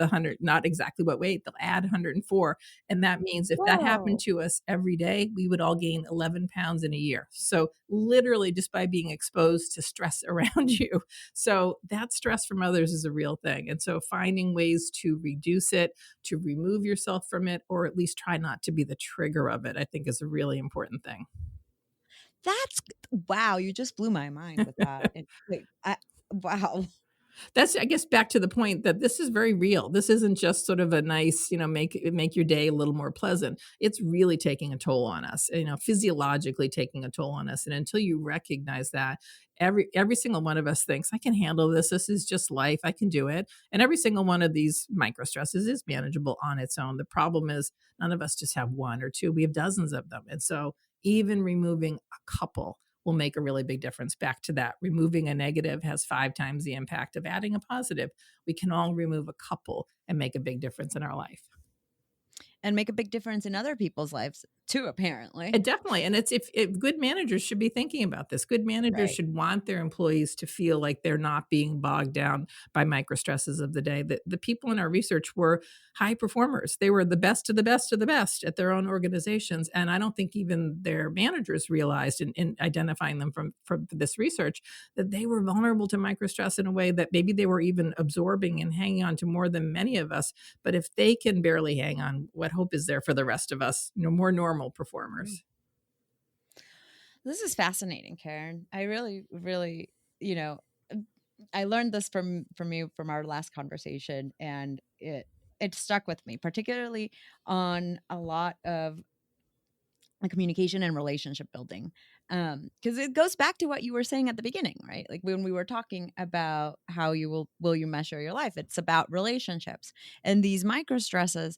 Speaker 3: exactly what we ate. They'll add 104. And that means if that happened
Speaker 1: Whoa.
Speaker 3: to us every day, we would all gain 11 pounds in a year. So literally just by being exposed to stress around you. So that stress from others is a real thing. And so finding ways to reduce it, to remove yourself from it, or at least try not to be the trigger of it, I think is a really important thing.
Speaker 1: That's wow, you just blew my mind with that. Wow.
Speaker 3: That's, I guess, back to the point that this is very real. This isn't just sort of a nice, make your day a little more pleasant. It's really taking a toll on us, physiologically taking a toll on us. And until you recognize that, every single one of us thinks, I can handle this. This is just life. I can do it. And every single one of these micro stresses is manageable on its own. The problem is none of us just have one or two. We have dozens of them. And so even removing a couple will make a really big difference. Back to that, removing a negative has 5 times the impact of adding a positive. We can all remove a couple and make a big difference in our life.
Speaker 1: And make a big difference in other people's lives too, apparently.
Speaker 3: And definitely, and it's if good managers should be thinking about this. Good managers
Speaker 1: Right.
Speaker 3: should want their employees to feel like they're not being bogged down by microstresses of the day. The people in our research were high performers. They were the best of the best of the best at their own organizations, and I don't think even their managers realized in identifying them from this research that they were vulnerable to microstress in a way that maybe they were even absorbing and hanging on to more than many of us. But if they can barely hang on, what hope is there for the rest of us, more normal performers?
Speaker 1: This is fascinating, Karen. I really, really, you know, uh, I learned this from you from our last conversation, and it stuck with me, particularly on a lot of communication and relationship building. Because it goes back to what you were saying at the beginning, right? Like when we were talking about how you will you measure your life, it's about relationships, and these micro stresses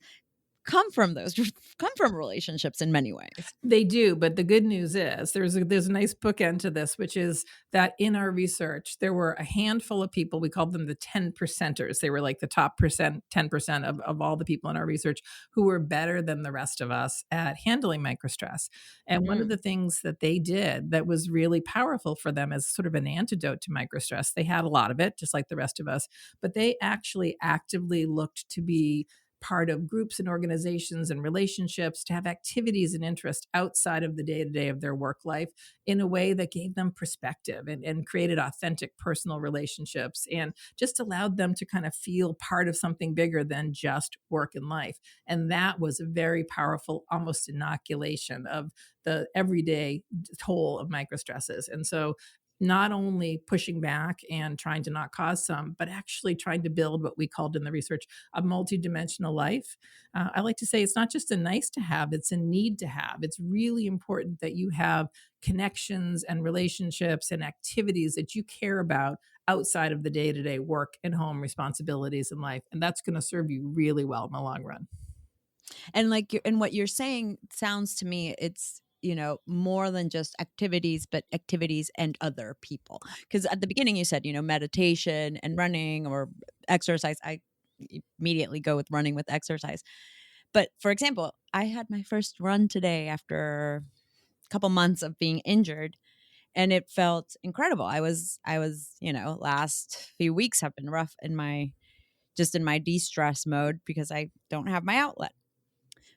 Speaker 1: come from those come from relationships in many ways.
Speaker 3: They do, but the good news is there's a nice bookend to this, which is that in our research, there were a handful of people, we called them the 10 percenters. They were like the top 10% of all the people in our research who were better than the rest of us at handling microstress. And one of the
Speaker 1: Mm.
Speaker 3: things that they did that was really powerful for them as sort of an antidote to microstress, they had a lot of it, just like the rest of us, but they actually actively looked to be part of groups and organizations and relationships, to have activities and interest outside of the day to day of their work life in a way that gave them perspective and created authentic personal relationships and just allowed them to kind of feel part of something bigger than just work and life. And that was a very powerful, almost inoculation of the everyday toll of microstresses. And so not only pushing back and trying to not cause some, but actually trying to build what we called in the research a multidimensional life. I like to say it's not just a nice to have, it's a need to have. It's really important that you have connections and relationships and activities that you care about outside of the day to day work and home responsibilities in life. And that's going to serve you really well in the long run.
Speaker 1: And and what you're saying sounds to me, it's more than just activities, but activities and other people. Because at the beginning you said meditation and running or exercise. I immediately go with running with exercise. But for example, I had my first run today after a couple months of being injured, and it felt incredible. I was last few weeks have been rough in my just in my de-stress mode because I don't have my outlet.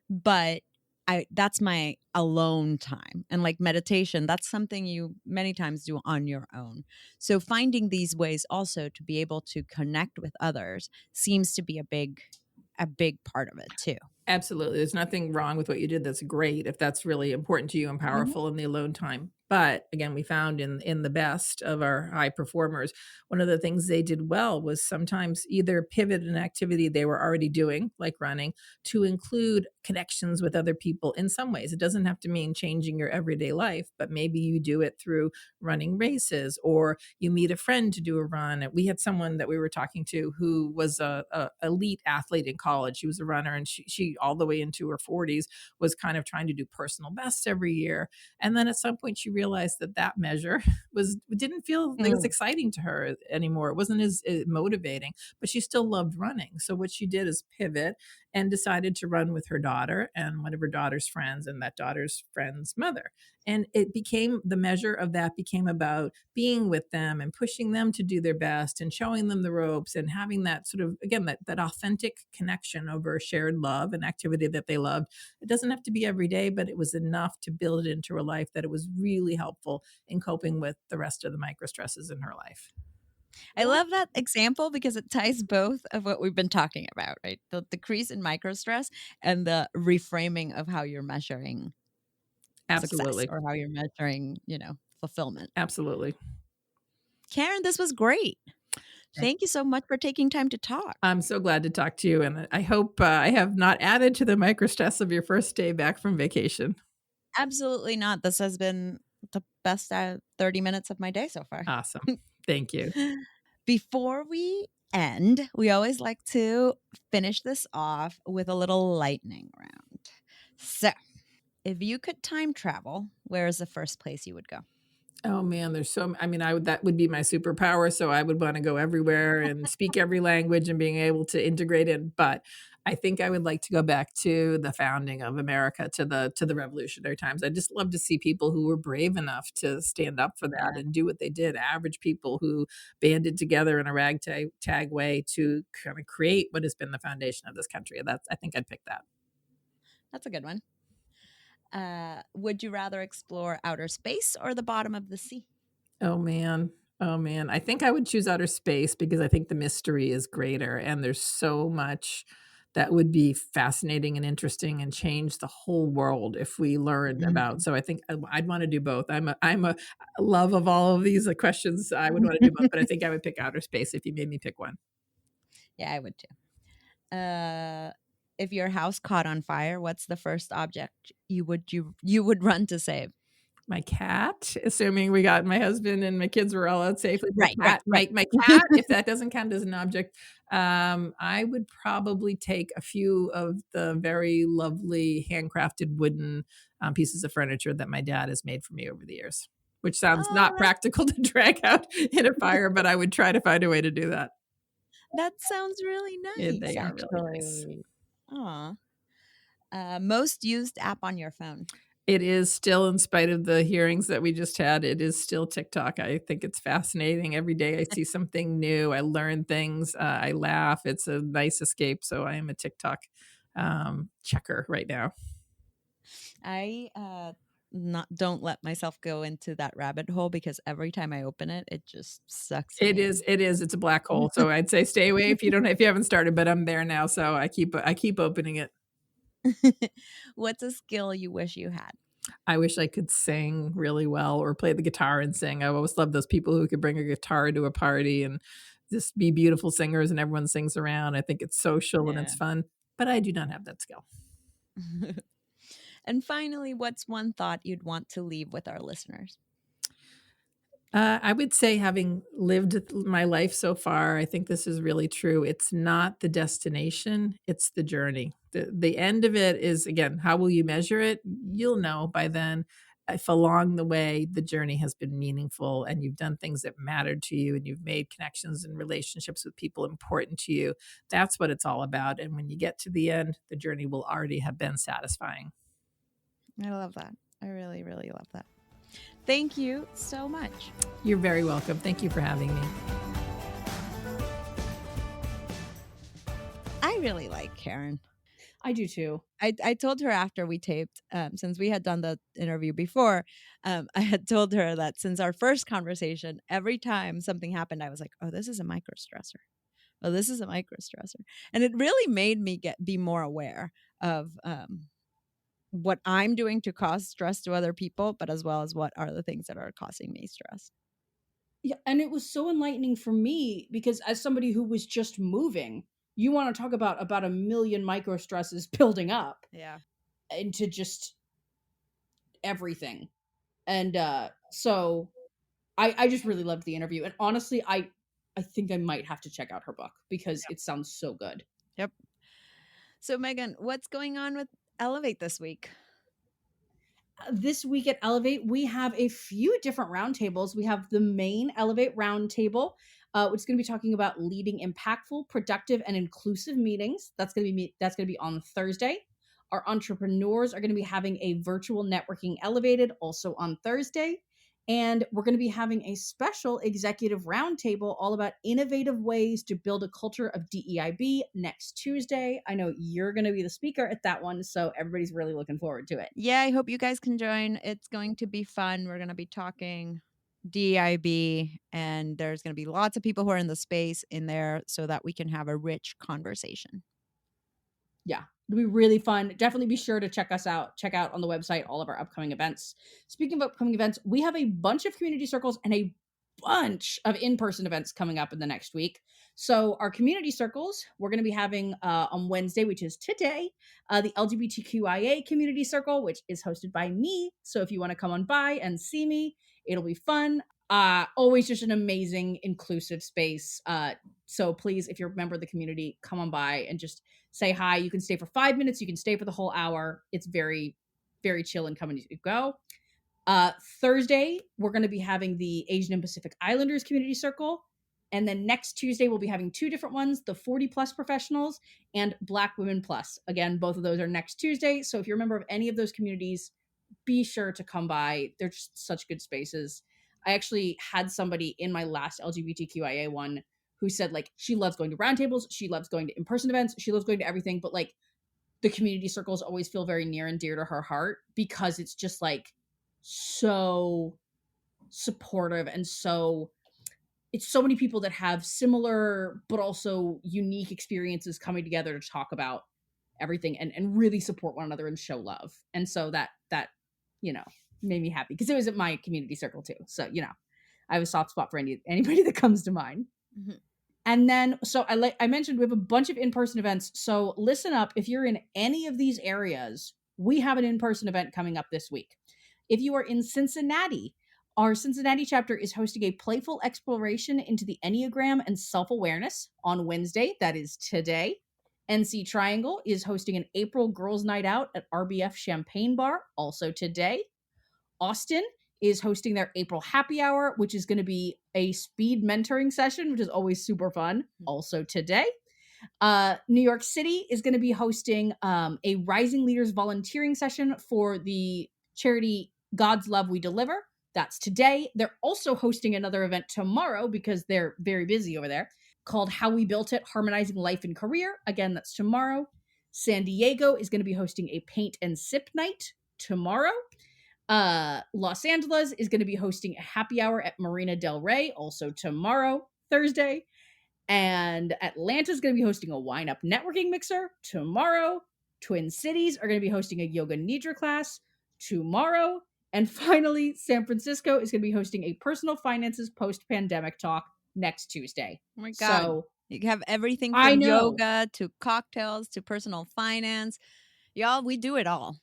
Speaker 1: But I that's my alone time, and like meditation, that's something you many times do on your own. So finding these ways also to be able to connect with others seems to be a big part of it too.
Speaker 3: Absolutely. There's nothing wrong with what you did. That's great if that's really important to you and
Speaker 1: Mhm.
Speaker 3: powerful in the alone time. But again, we found in the best of our high performers, one of the things they did well was sometimes either pivot an activity they were already doing, like running, to include connections with other people in some ways. It doesn't have to mean changing your everyday life, but maybe you do it through running races or you meet a friend to do a run. We had someone that we were talking to who was a elite athlete in college. She was a runner, and she all the way into her 40s was kind of trying to do personal bests every year. And then at some point she realized that that measure was didn't feel like it was
Speaker 1: Mm.
Speaker 3: exciting to her anymore. It wasn't as motivating, but she still loved running. So what she did is pivot and decided to run with her daughter and one of her daughter's friends and that daughter's friend's mother. And it became the measure of that became about being with them and pushing them to do their best and showing them the ropes and having that sort of, again, that authentic connection over shared love and activity that they loved. It doesn't have to be every day, but it was enough to build it into her life that it was really helpful in coping with the rest of the micro stresses in her life.
Speaker 1: I love that example because it ties both of what we've been talking about, right? The decrease in microstress and the reframing of how you're measuring success
Speaker 3: Absolutely.
Speaker 1: or how you're measuring, fulfillment.
Speaker 3: Absolutely.
Speaker 1: Karen, this was great. Thank you so much for taking time to talk.
Speaker 3: I'm so glad to talk to you. And I hope I have not added to the micro stress of your first day back from vacation.
Speaker 1: Absolutely not. This has been the best 30 minutes of my day so far.
Speaker 3: Awesome. Thank you.
Speaker 1: Before we end, we always like to finish this off with a little lightning round. So, if you could time travel, where is the first place you would go?
Speaker 3: Oh man, there's so I mean, I would that would be my superpower, so I would wanna go everywhere and speak every language and being able to integrate it, but I think I would like to go back to the founding of America, to the revolutionary times. I just love to see people who were brave enough to stand up for that
Speaker 1: Yeah,
Speaker 3: and do what they did, average people who banded together in a ragtag tag way to kinda create what has been the foundation of this country. That's I think I'd pick that.
Speaker 1: that's a good one. Would you rather explore outer space or the bottom of the sea?
Speaker 3: Oh, man. Oh, man. I think I would choose outer space because I think the mystery is greater, and there's so much that would be fascinating and interesting and change the whole world if we learned about. So I think I'd want to do both. I'm a love of all of these questions. I would want to do both, but I think I would pick outer space if you made me pick one.
Speaker 1: Yeah, I would too. If your house caught on fire, what's the first object you would run to save?
Speaker 3: My cat, assuming we got my husband and my kids were all out safely.
Speaker 1: Right.
Speaker 3: My cat, if that doesn't count as an object, I would probably take a few of the very lovely handcrafted wooden pieces of furniture that my dad has made for me over the years, which sounds not practical to drag out in a fire, but I would try to find a way to do that.
Speaker 1: That sounds really nice.
Speaker 3: They are really nice.
Speaker 1: Aw. Most used app on your phone?
Speaker 3: It is still, in spite of the hearings that we just had, it is still TikTok. I think it's fascinating. Every day I see something new. I learn things. I laugh. It's a nice escape. So I am a TikTok checker right now.
Speaker 1: I don't let myself go into that rabbit hole because every time I open it, it just sucks me
Speaker 3: It
Speaker 1: in.
Speaker 3: is. It's a black hole. So I'd say stay away if you haven't started, but I'm there now. So I keep opening it.
Speaker 1: What's a skill you wish you had?
Speaker 3: I wish I could sing really well or play the guitar and sing. I always love those people who could bring a guitar to a party and just be beautiful singers and everyone sings around. I think it's social and it's fun, but I do not have that skill.
Speaker 1: And finally, what's one thought you'd want to leave with our listeners?
Speaker 3: I would say, having lived my life so far, I think this is really true. It's not the destination, it's the journey. The end of it is, again, how will you measure it? You'll know by then if along the way the journey has been meaningful and you've done things that mattered to you and you've made connections and relationships with people important to you. That's what it's all about. And when you get to the end, the journey will already have been satisfying.
Speaker 1: I love that. I really, really love that. Thank you so much.
Speaker 3: You're very welcome. Thank you for having me.
Speaker 1: I really like Karen.
Speaker 2: I do too.
Speaker 1: I told her after we taped, since we had done the interview before, I had told her that since our first conversation, every time something happened, I was like, oh, this is a microstressor. Oh, this is a microstressor. And it really made me be more aware of what I'm doing to cause stress to other people, but as well as what are the things that are causing me stress.
Speaker 2: Yeah, and it was so enlightening for me because as somebody who was just moving, you want to talk about a million micro stresses building up into just everything. And so I just really loved the interview. And honestly, I think I might have to check out her book because it sounds so good.
Speaker 1: Yep. So Megan, what's going on with Ellevate this week?
Speaker 2: This week at Ellevate, we have a few different roundtables. We have the main Ellevate roundtable, which is going to be talking about leading impactful, productive, and inclusive meetings. That's going to be on Thursday. Our entrepreneurs are going to be having a virtual networking elevated also on Thursday. And we're going to be having a special executive roundtable all about innovative ways to build a culture of DEIB next Tuesday. I know you're going to be the speaker at that one, so everybody's really looking forward to it.
Speaker 1: Yeah, I hope you guys can join. It's going to be fun. We're going to be talking DEIB, and there's going to be lots of people who are in the space in there so that we can have a rich conversation.
Speaker 2: Yeah, it'll be really fun. Definitely be sure to check us out. Check out on the website all of our upcoming events. Speaking of upcoming events, we have a bunch of community circles and a bunch of in-person events coming up in the next week. So our community circles, we're going to be having on Wednesday, which is today, the LGBTQIA community circle, which is hosted by me. So if you want to come on by and see me, it'll be fun. Always just an amazing, inclusive space. So please, if you're a member of the community, come on by and just say hi. You can stay for 5 minutes. You can stay for the whole hour. It's very, very chill and come and go. Thursday, we're going to be having the Asian and Pacific Islanders Community Circle. And then next Tuesday, we'll be having two different ones, the 40 plus professionals and Black Women Plus. Again, both of those are next Tuesday. So if you're a member of any of those communities, be sure to come by. They're just such good spaces. I actually had somebody in my last LGBTQIA one who said, like, she loves going to roundtables, she loves going to in-person events, she loves going to everything, but like the community circles always feel very near and dear to her heart because it's just like so supportive and so it's so many people that have similar but also unique experiences coming together to talk about everything and really support one another and show love. And so that you know made me happy because it was at my community circle too. So I have a soft spot for anybody that comes to mind.
Speaker 1: Mhm.
Speaker 2: And then, so I mentioned we have a bunch of in-person events. So listen up. If you're in any of these areas, we have an in-person event coming up this week. If you are in Cincinnati, our Cincinnati chapter is hosting a playful exploration into the Enneagram and self-awareness on Wednesday. That is today. NC Triangle is hosting an April Girls Night Out at RBF Champagne Bar, also today. Austin is hosting their April happy hour, which is going to be a speed mentoring session, which is always super fun. Also today. New York City is going to be hosting a Rising Leaders volunteering session for the charity God's Love We Deliver. That's today. They're also hosting another event tomorrow because they're very busy over there called How We Built It, Harmonizing Life and Career. Again, that's tomorrow. San Diego is going to be hosting a paint and sip night tomorrow. Los Angeles is going to be hosting a happy hour at Marina Del Rey, also tomorrow, Thursday. And Atlanta is going to be hosting a wine up networking mixer tomorrow. Twin Cities are going to be hosting a yoga nidra class tomorrow. And finally, San Francisco is going to be hosting a personal finances post-pandemic talk next Tuesday.
Speaker 1: Oh my God.
Speaker 2: So
Speaker 1: you have everything
Speaker 2: I
Speaker 1: from
Speaker 2: know.
Speaker 1: yoga to cocktails to personal finance. Y'all, we do it all.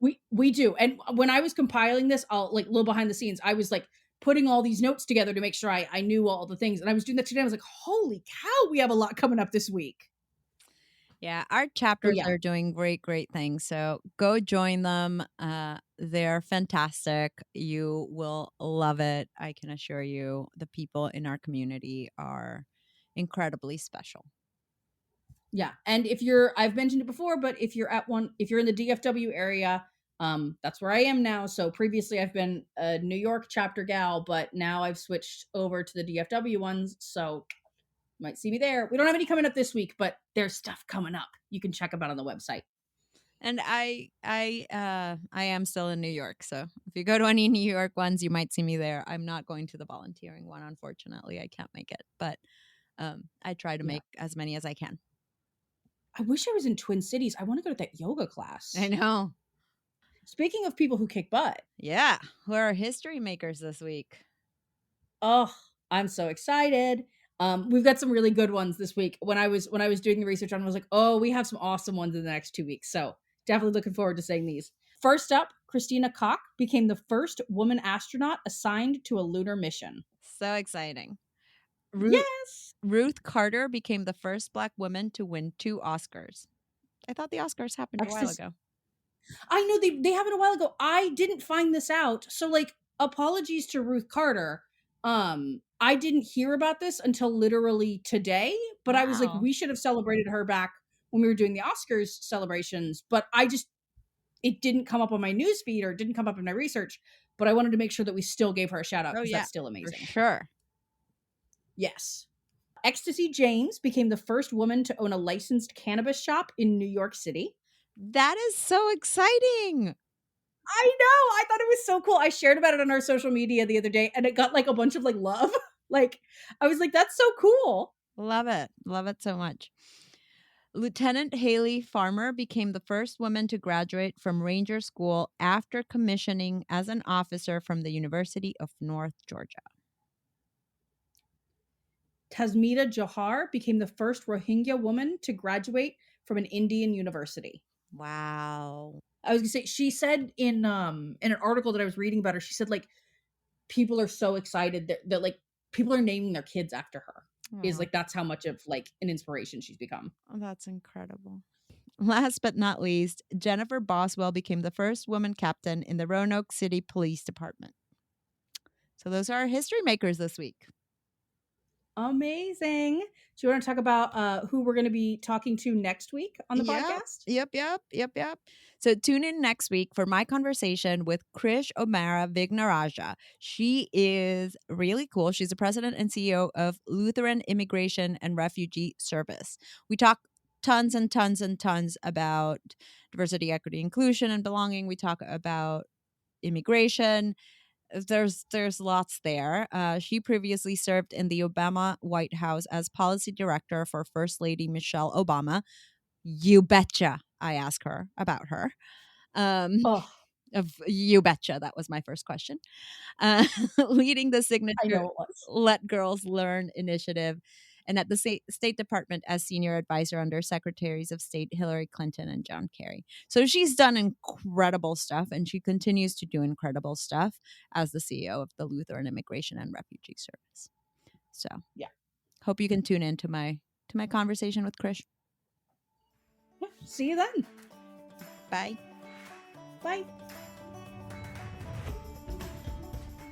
Speaker 2: We do. And when I was compiling this, I'll like a little behind the scenes, I was like putting all these notes together to make sure I knew all the things. And I was doing that today. I was like, holy cow, we have a lot coming up this week.
Speaker 1: Yeah, our
Speaker 2: So
Speaker 1: chapters
Speaker 2: yeah.
Speaker 1: are doing great, great things. So go join them. They're fantastic. You will love it. I can assure you, the people in our community are incredibly special.
Speaker 2: Yeah. And I've mentioned it before, but if you're in the DFW area, that's where I am now. So previously I've been a New York chapter gal, but now I've switched over to the DFW ones. So you might see me there. We don't have any coming up this week, but there's stuff coming up. You can check them out on the website.
Speaker 1: And I am still in New York, so if you go to any New York ones, you might see me there. I'm not going to the volunteering one, unfortunately. I can't make it, but I try to make as many as I can.
Speaker 2: I wish I was in Twin Cities. I want to go to that yoga class.
Speaker 1: I know.
Speaker 2: Speaking of people who kick butt.
Speaker 1: Yeah, who are history makers this week?
Speaker 2: Oh, I'm so excited. We've got some really good ones this week. When I was doing the research on, I was like, oh, we have some awesome ones in the next 2 weeks. So definitely looking forward to seeing these. First up, Christina Koch became the first woman astronaut assigned to a lunar mission.
Speaker 1: So exciting.
Speaker 2: Yes.
Speaker 1: Ruth Carter became the first Black woman to win 2 Oscars. I thought the Oscars happened a while ago.
Speaker 2: I know they happened a while ago. I didn't find this out. So like apologies to Ruth Carter. I didn't hear about this until literally today, but I was like, we should have celebrated her back when we were doing the Oscars celebrations, but it didn't come up on my news feed or it didn't come up in my research, but I wanted to make sure that we still gave her a shout out because that's still amazing.
Speaker 1: For sure.
Speaker 2: Yes. Ecstasy James became the first woman to own a licensed cannabis shop in New York City.
Speaker 1: That is so exciting.
Speaker 2: I know. I thought it was so cool. I shared about it on our social media the other day and it got like a bunch of like love. Like I was like, that's so cool.
Speaker 1: Love it. Love it so much. Lieutenant Haley Farmer became the first woman to graduate from Ranger School after commissioning as an officer from the University of North Georgia.
Speaker 2: Tasmita Johar became the first Rohingya woman to graduate from an Indian university.
Speaker 1: Wow.
Speaker 2: I was gonna say, she said in an article that I was reading about her, she said like people are so excited that like people are naming their kids after her. Is like that's how much of like an inspiration she's become.
Speaker 1: Oh, that's incredible. Last but not least, Jennifer Boswell became the first woman captain in the Roanoke City Police Department. So those are our history makers this week.
Speaker 2: Amazing. Do you want to talk about who we're going to be talking to next week on the podcast?
Speaker 1: Yep. So tune in next week for my conversation with Krish O'Mara Vignaraja. She is really cool. She's the president and CEO of Lutheran Immigration and Refugee Service. We talk tons and tons and tons about diversity, equity, inclusion, and belonging. We talk about immigration. there's lots there. She previously served in the Obama White House as policy director for First Lady Michelle Obama. You betcha. I ask her about her. Um,
Speaker 2: Oh,
Speaker 1: you betcha. That was my first question. Uh, leading the
Speaker 2: I
Speaker 1: signature
Speaker 2: know it was.
Speaker 1: Let Girls Learn initiative, and at the State Department as senior advisor under Secretaries of State Hillary Clinton and John Kerry. So she's done incredible stuff, and she continues to do incredible stuff as the CEO of the Lutheran Immigration and Refugee Service. So
Speaker 2: Yeah.
Speaker 1: hope you can tune in to my conversation with Krish.
Speaker 2: Yeah. See you then.
Speaker 1: Bye.
Speaker 2: Bye.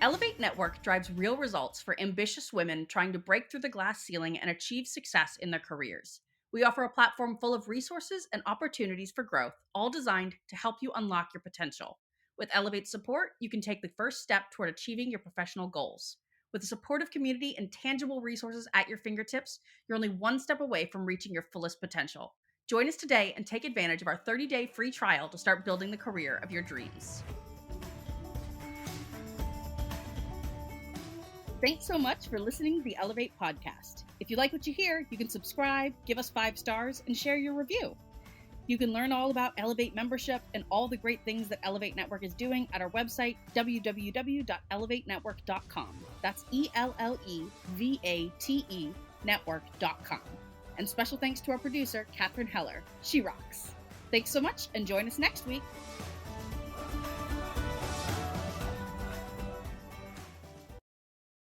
Speaker 2: Ellevate Network drives real results for ambitious women trying to break through the glass ceiling and achieve success in their careers. We offer a platform full of resources and opportunities for growth, all designed to help you unlock your potential. With Ellevate support, you can take the first step toward achieving your professional goals. With a supportive community and tangible resources at your fingertips, you're only one step away from reaching your fullest potential. Join us today and take advantage of our 30-day free trial to start building the career of your dreams. Thanks so much for listening to the Ellevate podcast. If you like what you hear, you can subscribe, give us 5 stars, and share your review. You can learn all about Ellevate membership and all the great things that Ellevate Network is doing at our website, www.ellevatenetwork.com. That's ELLEVATE network.com. And special thanks to our producer, Catherine Heller. She rocks. Thanks so much, and join us next week.